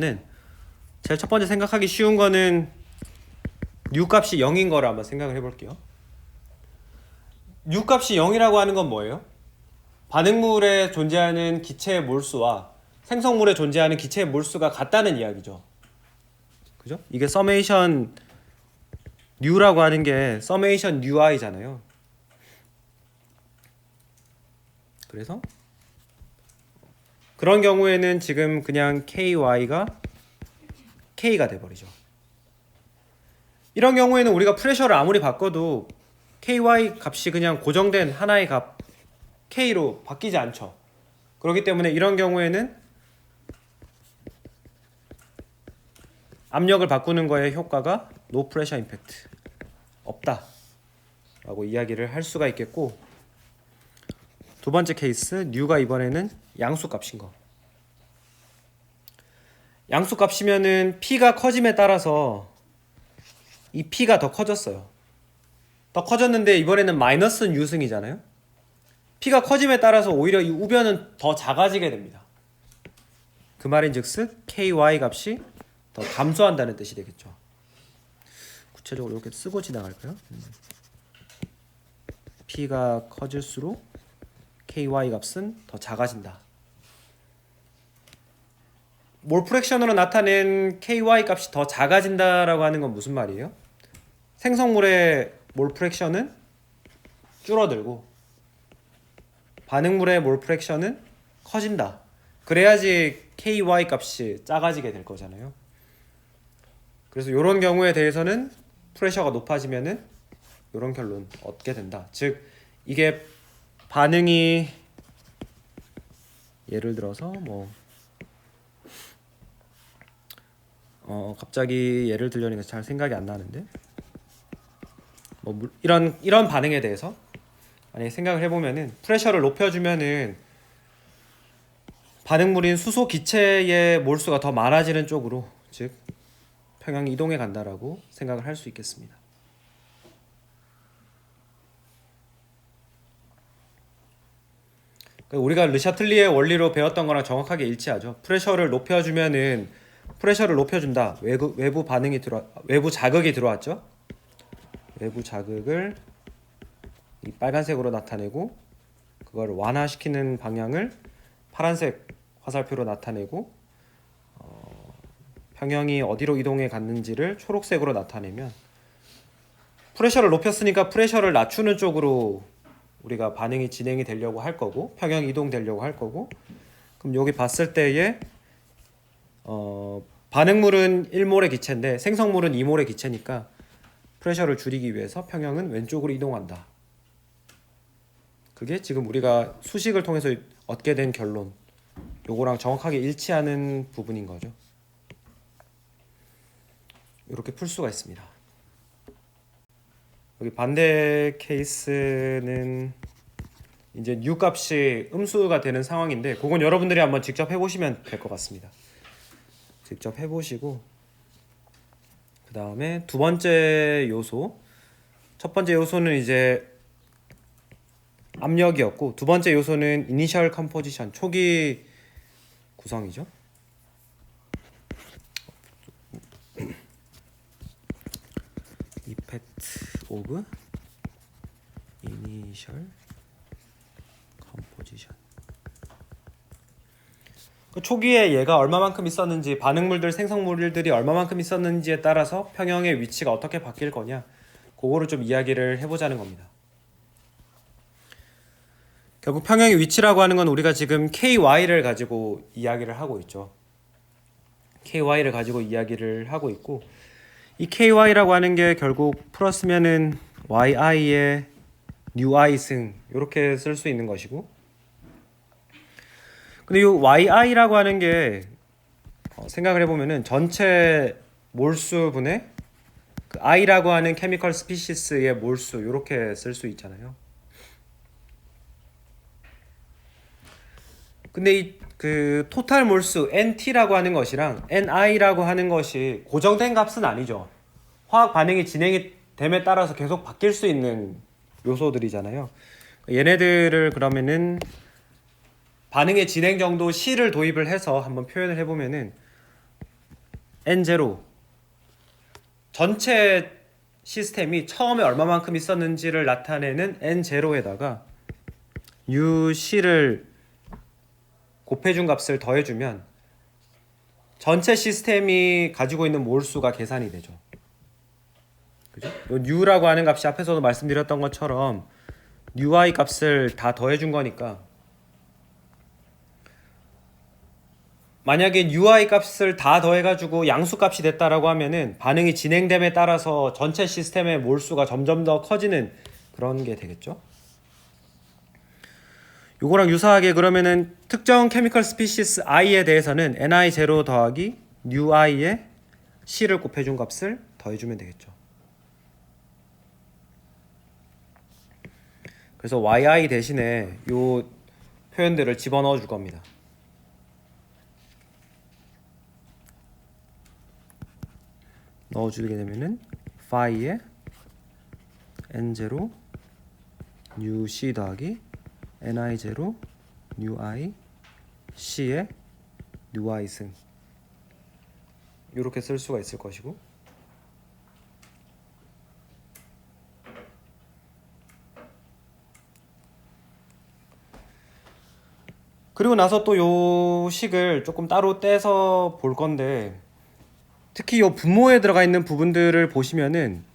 생각하기 쉬운 거는 뉴 값이 0인 거를 한번 생각을 해볼게요. 뉴 값이 0이라고 하는 건 뭐예요? 반응물에 존재하는 기체의 몰수와 생성물에 존재하는 기체의 몰수가 같다는 이야기죠. 그죠? 이게 서메이션 뉴라고 하는 게 서메이션 뉴i잖아요. 그래서 그런 경우에는 지금 그냥 ky가 k가 돼버리죠. 이런 경우에는 우리가 프레셔를 아무리 바꿔도 ky 값이 그냥 고정된 하나의 값 k로 바뀌지 않죠. 그렇기 때문에 이런 경우에는 압력을 바꾸는 거에 효과가 no pressure impact 없다 라고 이야기를 할 수가 있겠고, 두 번째 케이스 뉴가 이번에는 양수 값인 거. 양수 값이면은 P가 커짐에 따라서 이 P가 더 커졌어요. 더 커졌는데 이번에는 마이너스 뉴승이잖아요. P가 커짐에 따라서 오히려 이 우변은 더 작아지게 됩니다. 그 말인즉슨 KY 값이 더 감소한다는 뜻이 되겠죠. 구체적으로 이렇게 쓰고 지나갈까요? P가 커질수록 KY 값은 더 작아진다. 몰 프랙션으로 나타낸 KY 값이 더 작아진다라고 하는 건 무슨 말이에요? 생성물의 몰 프랙션은 줄어들고 반응물의 몰 프랙션은 커진다. 그래야지 KY 값이 작아지게 될 거잖아요. 그래서 이런 경우에 대해서는 프레셔가 높아지면은 이런 결론 얻게 된다. 즉 이게 반응이 예를 들어서 갑자기 예를 들려니까 잘 생각이 안 나는데 이런 반응에 대해서 만약에 생각을 해보면은 프레셔를 높여주면은 반응물인 수소 기체의 몰수가 더 많아지는 쪽으로, 즉 평형이 이동해 간다라고 생각을 할 수 있겠습니다. 우리가 르샤틀리의 원리로 배웠던 거랑 정확하게 일치하죠. 프레셔를 높여준다. 외부 자극이 들어왔죠. 외부 자극을 이 빨간색으로 나타내고 그걸 완화시키는 방향을 파란색 화살표로 나타내고 평형이 어디로 이동해 갔는지를 초록색으로 나타내면 프레셔를 높였으니까 프레셔를 낮추는 쪽으로 우리가 반응이 진행이 되려고 할 거고 평형이 이동되려고 할 거고 그럼 여기 봤을 때에 반응물은 1몰의 기체인데 생성물은 2몰의 기체니까 프레셔를 줄이기 위해서 평형은 왼쪽으로 이동한다. 그게 지금 우리가 수식을 통해서 얻게 된 결론 요거랑 정확하게 일치하는 부분인 거죠. 이렇게 풀 수가 있습니다. 여기 반대 케이스는 이제 U 값이 음수가 되는 상황인데 그건 여러분들이 한번 직접 해보시면 될 것 같습니다. 직접 해보시고 그 다음에 두 번째 요소 첫 번째 요소는 이제 압력이었고 두 번째 요소는 이니셜 컴포지션 초기 구성이죠. 이펙트 오브 이니셜 컴포지션 그 초기에 얘가 얼마만큼 있었는지 반응물들 생성물들이 얼마만큼 있었는지에 따라서 평형의 위치가 어떻게 바뀔 거냐 그거를 좀 이야기를 해보자는 겁니다. 결국 평형의 위치라고 하는 건 우리가 지금 KY를 가지고 이야기를 하고 있죠. KY를 가지고 이야기를 하고 있고 이 KY라고 하는 게 결국 풀었으면은 YI의 NY 승 이렇게 쓸 수 있는 것이고 근데 이 YI라고 하는 게 생각을 해보면은 전체 몰수분의 그 I라고 하는 케미컬 스피시스의 몰수 이렇게 쓸 수 있잖아요. 근데 이 그 토탈 몰수 NT라고 하는 것이랑 NI라고 하는 것이 고정된 값은 아니죠. 화학 반응이 진행이 됨에 따라서 계속 바뀔 수 있는 요소들이잖아요. 얘네들을 그러면은 반응의 진행 정도 C를 도입을 해서 한번 표현을 해보면은 N0 전체 시스템이 처음에 얼마만큼 있었는지를 나타내는 N0에다가 UC를 곱해준 값을 더해주면 전체 시스템이 가지고 있는 몰수가 계산이 되죠. 그죠? U라고 하는 값이 앞에서도 말씀드렸던 것처럼 UI 값을 다 더해준 거니까 만약에 UI 값을 다 더해가지고 양수 값이 됐다라고 하면은 반응이 진행됨에 따라서 전체 시스템의 몰수가 점점 더 커지는 그런 게 되겠죠. 요거랑 유사하게 그러면은 특정 케미컬 스피시스 I에 대해서는 NI0 더하기 UI에 C를 곱해준 값을 더해주면 되겠죠. 그래서 YI 대신에 요 표현들을 집어넣어 줄 겁니다. 넣어주게 되면은 phi에 N0 UC 더하기 NI0 UI C의 UI 승 이렇게 쓸 수가 있을 것이고 그리고 나서 또 요 식을 조금 따로 떼서 볼 건데 특히 요 분모에 들어가 있는 부분들을 보시면은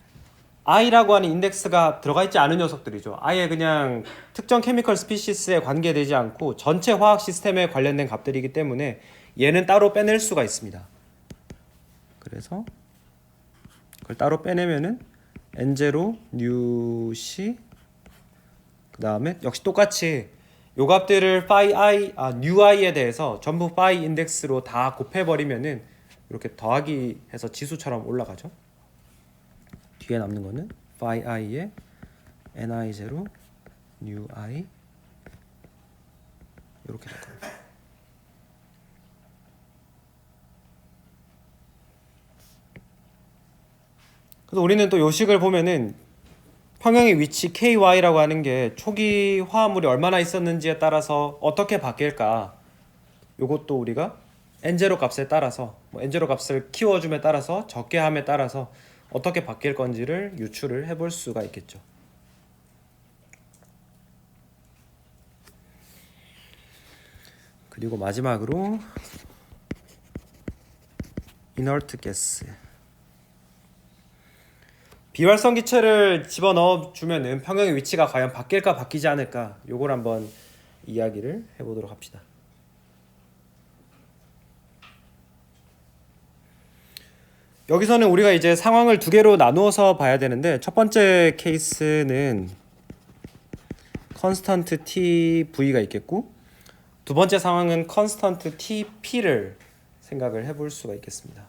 I라고 하는 인덱스가 들어가 있지 않은 녀석들이죠. 아예 그냥 특정 케미컬 스피시스에 관계되지 않고 전체 화학 시스템에 관련된 값들이기 때문에 얘는 따로 빼낼 수가 있습니다. 그래서 그걸 따로 빼내면은 N0 new C 그 다음에 역시 똑같이 요 값들을 new i에 대해서 전부 phi 인덱스로 다 곱해버리면은 이렇게 더하기 해서 지수처럼 올라가죠. 뒤에 남는 거는 phi i에 ni0 new i 이렇게 될 겁니다. 그래서 우리는 또 요식을 보면은 평형의 위치 KY라고 하는 게 초기 화합물이 얼마나 있었는지에 따라서 어떻게 바뀔까, 요것도 우리가 N0 값에 따라서 N0 값을 키워줌에 따라서 적게 함에 따라서 어떻게 바뀔 건지를 유추를 해볼 수가 있겠죠. 그리고 마지막으로 inert gas, 비활성 기체를 집어넣어 주면은 평형의 위치가 과연 바뀔까 바뀌지 않을까, 요걸 한번 이야기를 해보도록 합시다. 여기서는 우리가 이제 상황을 두 개로 나누어서 봐야 되는데, 첫 번째 케이스는 컨스턴트 TV가 있겠고, 두 번째 상황은 컨스턴트 TP를 생각을 해볼 수가 있겠습니다.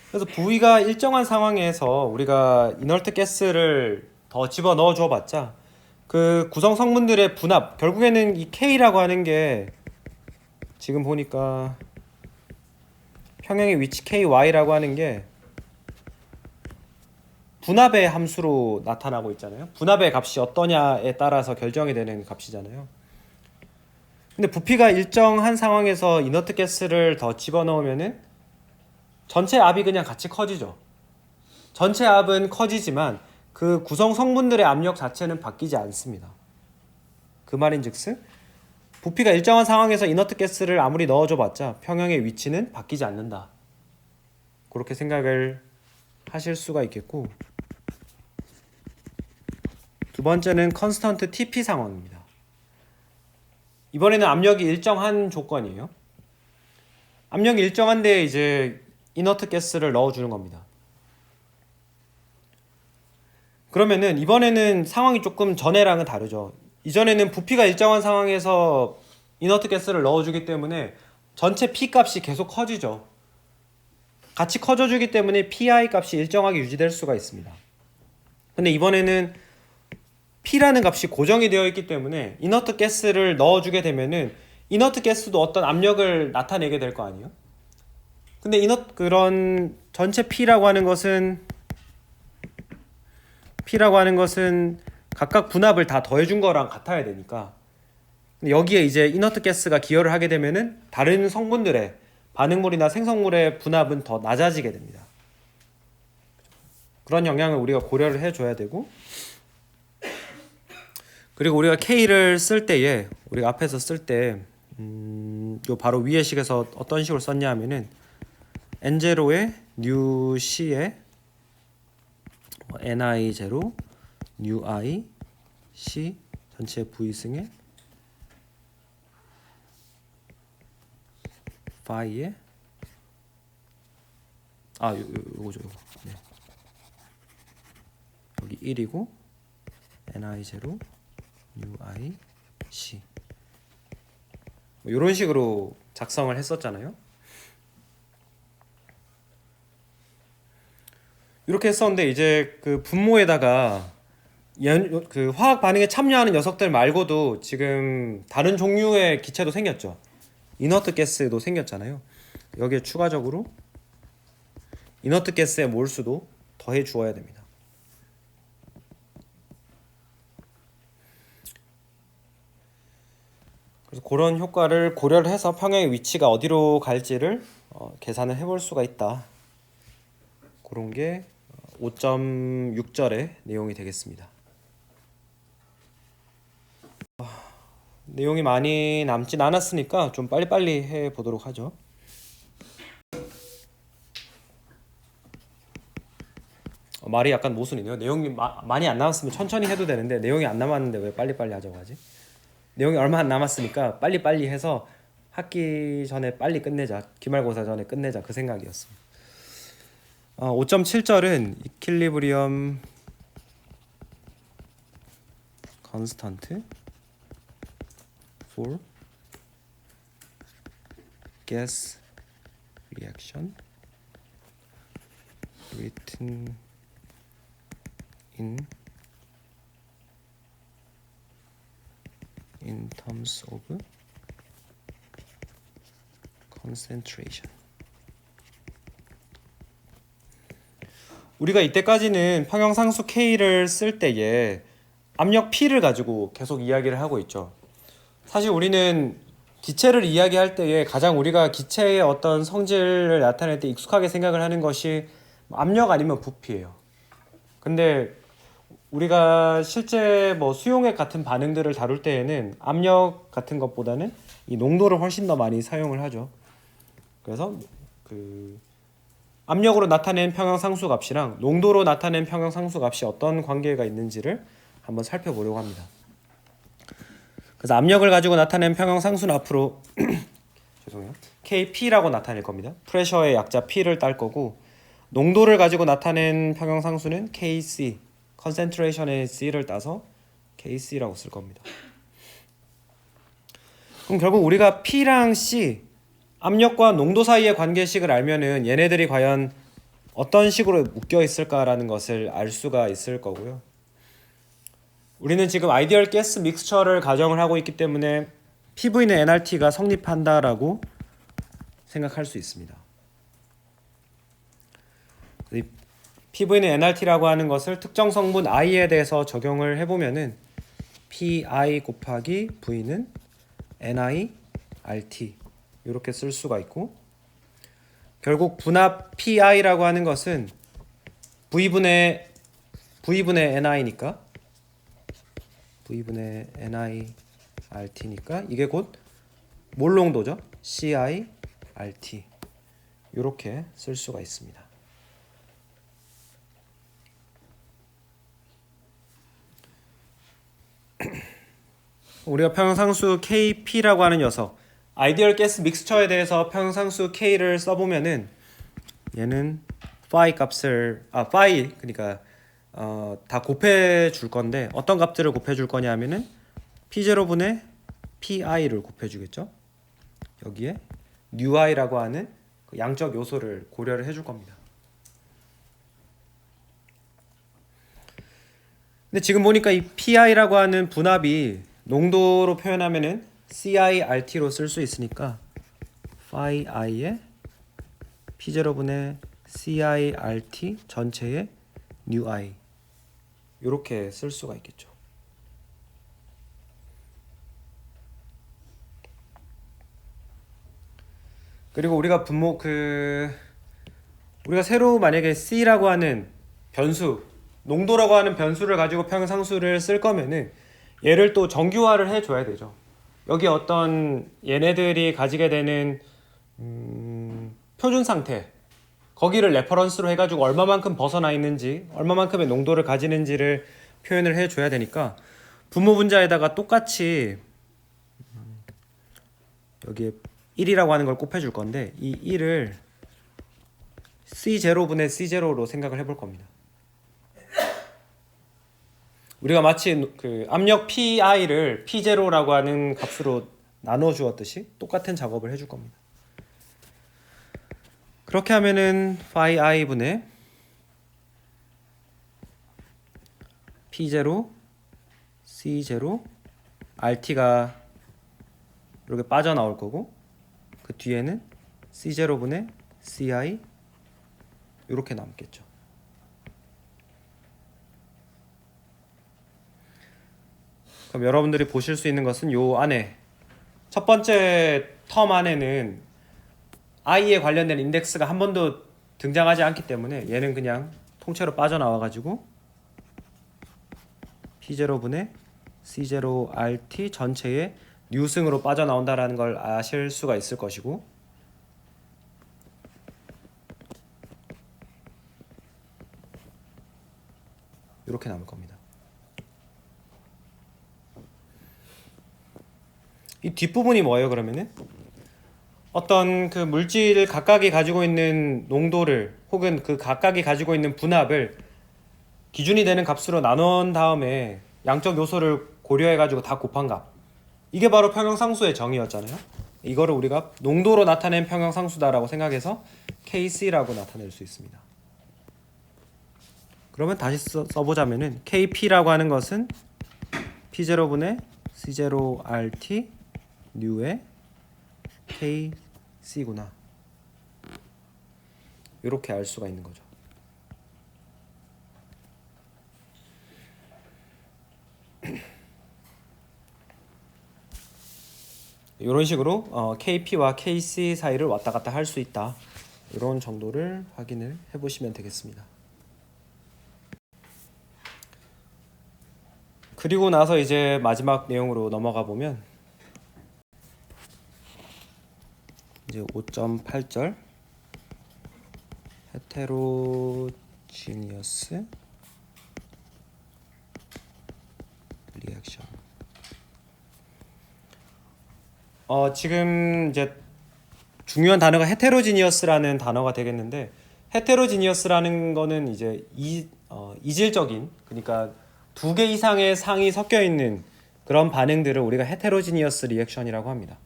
그래서 부위가 일정한 상황에서 우리가 이너트 가스를 더 집어넣어 줘봤자 그 구성 성분들의 분합, 결국에는 이 K라고 하는 게 지금 보니까 평형의 위치 KY라고 하는 게 분합의 함수로 나타나고 있잖아요. 분합의 값이 어떠냐에 따라서 결정이 되는 값이잖아요. 근데 부피가 일정한 상황에서 이너트 가스를 더 집어넣으면은 전체 압이 그냥 같이 커지죠. 전체 압은 커지지만 그 구성 성분들의 압력 자체는 바뀌지 않습니다. 그 말인즉슨 부피가 일정한 상황에서 이너트 가스를 아무리 넣어줘 봤자 평형의 위치는 바뀌지 않는다, 그렇게 생각을 하실 수가 있겠고, 두 번째는 컨스턴트 TP 상황입니다. 이번에는 압력이 일정한 조건이에요. 압력이 일정한데 이제 이너트 가스를 넣어주는 겁니다. 그러면은 이번에는 상황이 조금 전에랑은 다르죠. 이전에는 부피가 일정한 상황에서 이너트 가스를 넣어주기 때문에 전체 P 값이 계속 커지죠. 같이 커져주기 때문에 PI 값이 일정하게 유지될 수가 있습니다. 근데 이번에는 P라는 값이 고정이 되어 있기 때문에 이너트 가스를 넣어주게 되면은 이너트 가스도 어떤 압력을 나타내게 될 거 아니에요? 근데 그런 전체 P라고 하는 것은 각각 분압을 다 더해준 거랑 같아야 되니까, 근데 여기에 이제 이너트 가스가 기여를 하게 되면은 다른 성분들의 반응물이나 생성물의 분압은 더 낮아지게 됩니다. 그런 영향을 우리가 고려를 해줘야 되고, 그리고 우리가 K를 쓸 때에 우리가 앞에서 쓸 때 요 바로 위의 식에서 어떤 식으로 썼냐 하면은 N0에 뉴 C에 NI0 뉴 I C 전체 V승에 파이에 요거죠. 네. 여기 1이고 NI0 뉴 I C 뭐 이런 식으로 작성을 했었잖아요. 이렇게 했었는데 이제 그 분모에다가 그 화학 반응에 참여하는 녀석들 말고도 지금 다른 종류의 기체도 생겼죠. 이너트 가스도 생겼잖아요. 여기에 추가적으로 이너트 가스의 몰수도 더해 주어야 됩니다. 그래서 그런 효과를 고려를 해서 평형의 위치가 어디로 갈지를 계산을 해볼 수가 있다. 그런 게 5.6절의 내용이 되겠습니다. 내용이 많이 남진 않았으니까 좀 빨리빨리 해보도록 하죠. 말이 약간 모순이네요. 내용이 많이 안 남았으면 천천히 해도 되는데 내용이 안 남았는데 왜 빨리빨리 하자고 하지? 내용이 얼마 안 남았으니까 빨리빨리 해서 학기 전에 빨리 끝내자, 기말고사 전에 끝내자, 그 생각이었습니다. 5.7절은 이퀄리브리엄 컨스턴트 for gas reaction written in terms of concentration. 우리가 이때까지는 평형상수 K를 쓸 때에 압력 P를 가지고 계속 이야기를 하고 있죠. 사실 우리는 기체를 이야기할 때에 가장 우리가 기체의 어떤 성질을 나타낼 때 익숙하게 생각을 하는 것이 압력 아니면 부피예요. 근데 우리가 실제 뭐 수용액 같은 반응들을 다룰 때에는 압력 같은 것보다는 이 농도를 훨씬 더 많이 사용을 하죠. 그래서 그 압력으로 나타낸 평형상수 값이랑 농도로 나타낸 평형상수 값이 어떤 관계가 있는지를 한번 살펴보려고 합니다. 그래서 압력을 가지고 나타낸 평형상수는 앞으로 죄송해요. KP라고 나타낼 겁니다. 프레셔의 약자 P를 딸 거고, 농도를 가지고 나타낸 평형상수는 KC, concentration의 C를 따서 KC라고 쓸 겁니다. 그럼 결국 우리가 P랑 C, 압력과 농도 사이의 관계식을 알면은 얘네들이 과연 어떤 식으로 묶여 있을까라는 것을 알 수가 있을 거고요. 우리는 지금 아이디얼 가스 믹스처를 가정을 하고 있기 때문에 PV는 nRT가 성립한다라고 생각할 수 있습니다. PV는 nRT라고 하는 것을 특정 성분 I에 대해서 적용을 해보면은 PI 곱하기 V는 NIRT 이렇게 쓸 수가 있고, 결국 분합 PI라고 하는 것은 V분의 NI니까 V분의 NIRT니까 이게 곧 몰농도죠. CIRT 이렇게 쓸 수가 있습니다. 우리가 평형상수 KP라고 하는 녀석, 아이디얼 가스 믹스처에 대해서 평형상수 K를 써보면은 얘는 phi 값을 phi 그러니까 다 곱해 줄 건데 어떤 값들을 곱해 줄 거냐 하면은 P0분의 PI를 곱해 주겠죠. 여기에 UI라고 하는 그 양적 요소를 고려를 해줄 겁니다. 근데 지금 보니까 이 PI라고 하는 분합이 농도로 표현하면은 CIRT로 쓸 수 있으니까 phi i에 P0분의 CIRT 전체의 UI 이렇게 쓸 수가 있겠죠. 그리고 우리가 우리가 새로 만약에 C라고 하는 변수, 농도라고 하는 변수를 가지고 평형상수를 쓸 거면은 얘를 또 정규화를 해줘야 되죠. 여기 어떤 얘네들이 가지게 되는 표준 상태, 거기를 레퍼런스로 해가지고 얼마만큼 벗어나 있는지, 얼마만큼의 농도를 가지는지를 표현을 해줘야 되니까 분모 분자에다가 똑같이 여기에 1이라고 하는 걸 곱해줄 건데 이 1을 C0분의 C0로 생각을 해볼 겁니다. 우리가 마치 그 압력 PI를 P0라고 하는 값으로 나눠 주었듯이 똑같은 작업을 해줄 겁니다. 그렇게 하면은 phi i 분의 P0 C0 RT가 이렇게 빠져나올 거고, 그 뒤에는 C0분의 CI 이렇게 남겠죠. 그럼 여러분들이 보실 수 있는 것은 요 안에 첫 번째 텀 안에는 i에 관련된 인덱스가 한 번도 등장하지 않기 때문에 얘는 그냥 통째로 빠져나와 가지고 P0분의 C0RT 전체의 뉴승으로 빠져나온다라는 걸 아실 수가 있을 것이고, 이렇게 남을 겁니다. 이 뒷부분이 뭐예요? 그러면은 어떤 그 물질 각각이 가지고 있는 농도를 혹은 그 각각이 가지고 있는 분합을 기준이 되는 값으로 나눈 다음에 양적 요소를 고려해 가지고 다 곱한 값, 이게 바로 평형상수의 정의였잖아요. 이거를 우리가 농도로 나타낸 평형상수다라고 생각해서 KC라고 나타낼 수 있습니다. 그러면 다시 써보자면은 KP라고 하는 것은 P0분의 C0RT 뉴의 C구나. 이렇게 알 수가 있는 거죠. 이런 식으로 KP와 KC 사이를 왔다 갔다 할 수 있다. 이런 정도를 확인을 해보시면 되겠습니다. 그리고 나서 이제 마지막 내용으로 넘어가 보면 이제 5.8절 heterogeneous reaction. 지금 이제 중요한 단어가 헤테로지니어스라는 단어가 되겠는데, 헤테로지니어스라는 거는 이제 이질적인, 그러니까 두 개 이상의 상이 섞여 있는 그런 반응들을 우리가 헤테로지니어스 리액션이라고 합니다.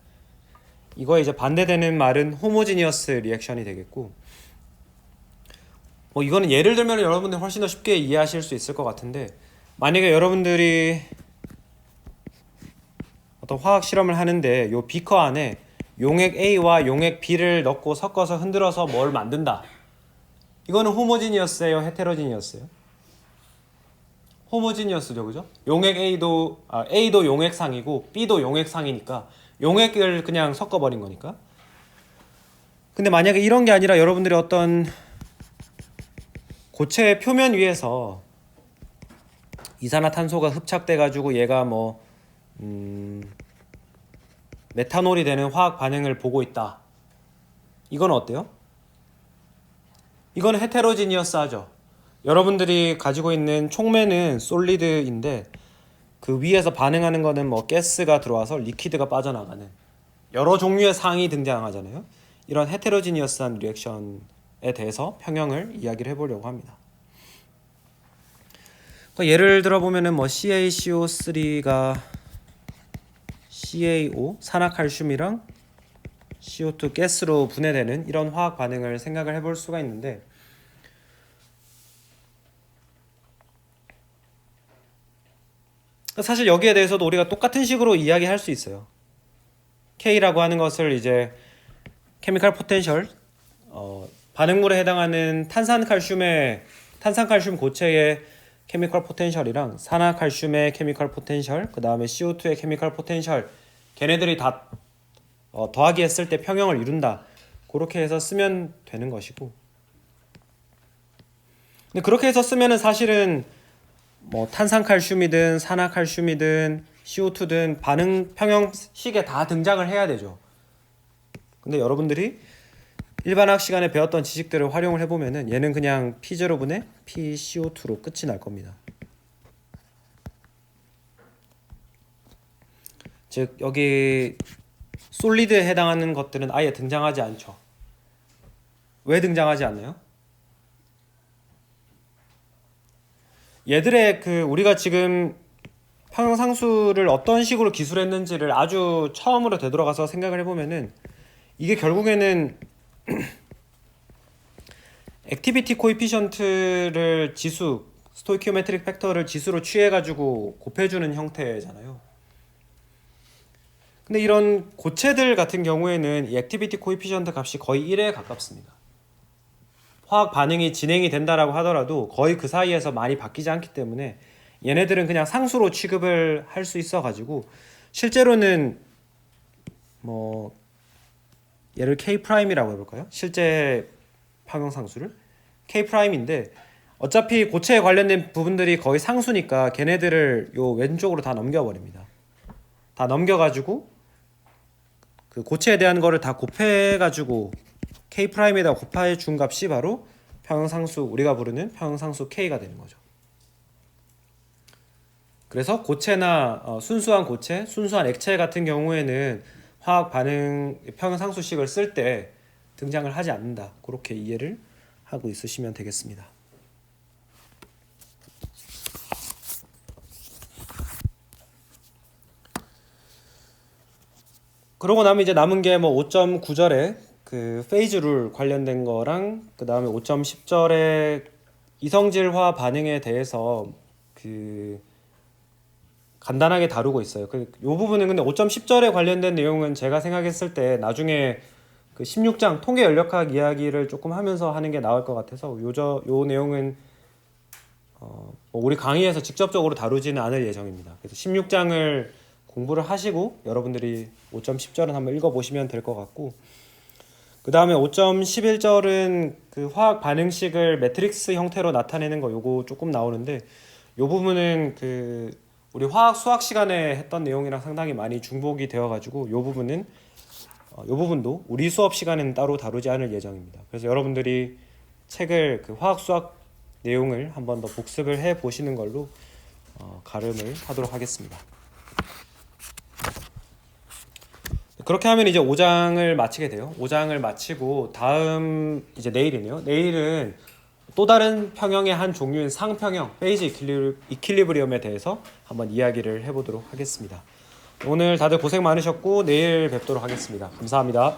이거에 이제 반대되는 말은 호모지니어스 리액션이 되겠고, 이거는 예를 들면 여러분들 훨씬 더 쉽게 이해하실 수 있을 것 같은데, 만약에 여러분들이 어떤 화학 실험을 하는데 요 비커 안에 용액 A와 용액 B를 넣고 섞어서 흔들어서 뭘 만든다. 이거는 호모지니어스예요, 헤테로지니어스예요? 호모지니어스죠, 그죠? 용액 A도 용액상이고 B도 용액상이니까 용액을 그냥 섞어버린 거니까. 근데 만약에 이런 게 아니라 여러분들이 어떤 고체의 표면 위에서 이산화탄소가 흡착돼 가지고 얘가 메탄올이 되는 화학 반응을 보고 있다. 이건 어때요? 이건 헤테로지니어스하죠. 여러분들이 가지고 있는 촉매는 솔리드인데 그 위에서 반응하는 거는 가스가 들어와서 리퀴드가 빠져나가는 여러 종류의 상이 등장하잖아요. 이런 헤테로지니어스한 리액션에 대해서 평형을 이야기를 해보려고 합니다. 예를 들어 보면은 CaCO3가 CaO 산화칼슘이랑 CO2 가스로 분해되는 이런 화학 반응을 생각을 해볼 수가 있는데, 사실 여기에 대해서도 우리가 똑같은 식으로 이야기할 수 있어요. K라고 하는 것을 이제 케미컬 포텐셜, 반응물에 해당하는 탄산칼슘 고체의 케미컬 포텐셜이랑 산화칼슘의 케미컬 포텐셜, 그 다음에 CO2의 케미컬 포텐셜, 걔네들이 다 더하기 했을 때 평형을 이룬다. 그렇게 해서 쓰면 되는 것이고, 근데 그렇게 해서 쓰면은 사실은 탄산칼슘이든 산화칼슘이든 CO2든 반응 평형식에 다 등장을 해야 되죠. 근데 여러분들이 일반학 시간에 배웠던 지식들을 활용을 해보면은 얘는 그냥 P0분의 PCO2로 끝이 날 겁니다. 즉 여기 솔리드에 해당하는 것들은 아예 등장하지 않죠. 왜 등장하지 않나요? 얘들의 우리가 지금 평형상수를 어떤 식으로 기술했는지를 아주 처음으로 되돌아가서 생각을 해보면은 이게 결국에는 액티비티 코에피션트를 지수, 스토이키오메트릭 팩터를 지수로 취해가지고 곱해주는 형태잖아요. 근데 이런 고체들 같은 경우에는 이 액티비티 코에피션트 값이 거의 1에 가깝습니다. 화학 반응이 진행이 된다라고 하더라도 거의 그 사이에서 많이 바뀌지 않기 때문에 얘네들은 그냥 상수로 취급을 할 수 있어가지고 실제로는 얘를 K'이라고 해볼까요? 실제 평형상수를 K'인데 어차피 고체에 관련된 부분들이 거의 상수니까 걔네들을 요 왼쪽으로 다 넘겨버립니다. 다 넘겨가지고 그 고체에 대한 거를 다 곱해가지고 K'에다 곱해준 값이 바로 평형상수, 우리가 부르는 평형상수 K가 되는 거죠. 그래서 고체나 순수한 고체, 순수한 액체 같은 경우에는 화학 반응 평형상수식을 쓸 때 등장을 하지 않는다. 그렇게 이해를 하고 있으시면 되겠습니다. 그러고 나면 이제 남은 게 5.9절에 그 페이즈 룰 관련된 거랑 그 다음에 5.10절에 이성질화 반응에 대해서 간단하게 다루고 있어요. 이 부분은 근데 5.10절에 관련된 내용은 제가 생각했을 때 나중에 그 16장 통계 연력학 이야기를 조금 하면서 하는 게 나을 것 같아서 요 내용은 뭐 우리 강의에서 직접적으로 다루지는 않을 예정입니다. 그래서 16장을 공부를 하시고 여러분들이 5.10절은 한번 읽어보시면 될 것 같고, 그 다음에 5.11절은 그 화학 반응식을 매트릭스 형태로 나타내는 거 요거 조금 나오는데, 요 부분은 그 우리 화학 수학 시간에 했던 내용이랑 상당히 많이 중복이 되어가지고 요 부분도 우리 수업 시간에는 따로 다루지 않을 예정입니다. 그래서 여러분들이 책을 그 화학 수학 내용을 한번 더 복습을 해 보시는 걸로 가름을 하도록 하겠습니다. 그렇게 하면 이제 5장을 마치게 돼요. 5장을 마치고 다음 이제 내일이네요. 내일은 또 다른 평형의 한 종류인 상평형 페이지 이퀄리브리엄에 대해서 한번 이야기를 해보도록 하겠습니다. 오늘 다들 고생 많으셨고 내일 뵙도록 하겠습니다. 감사합니다.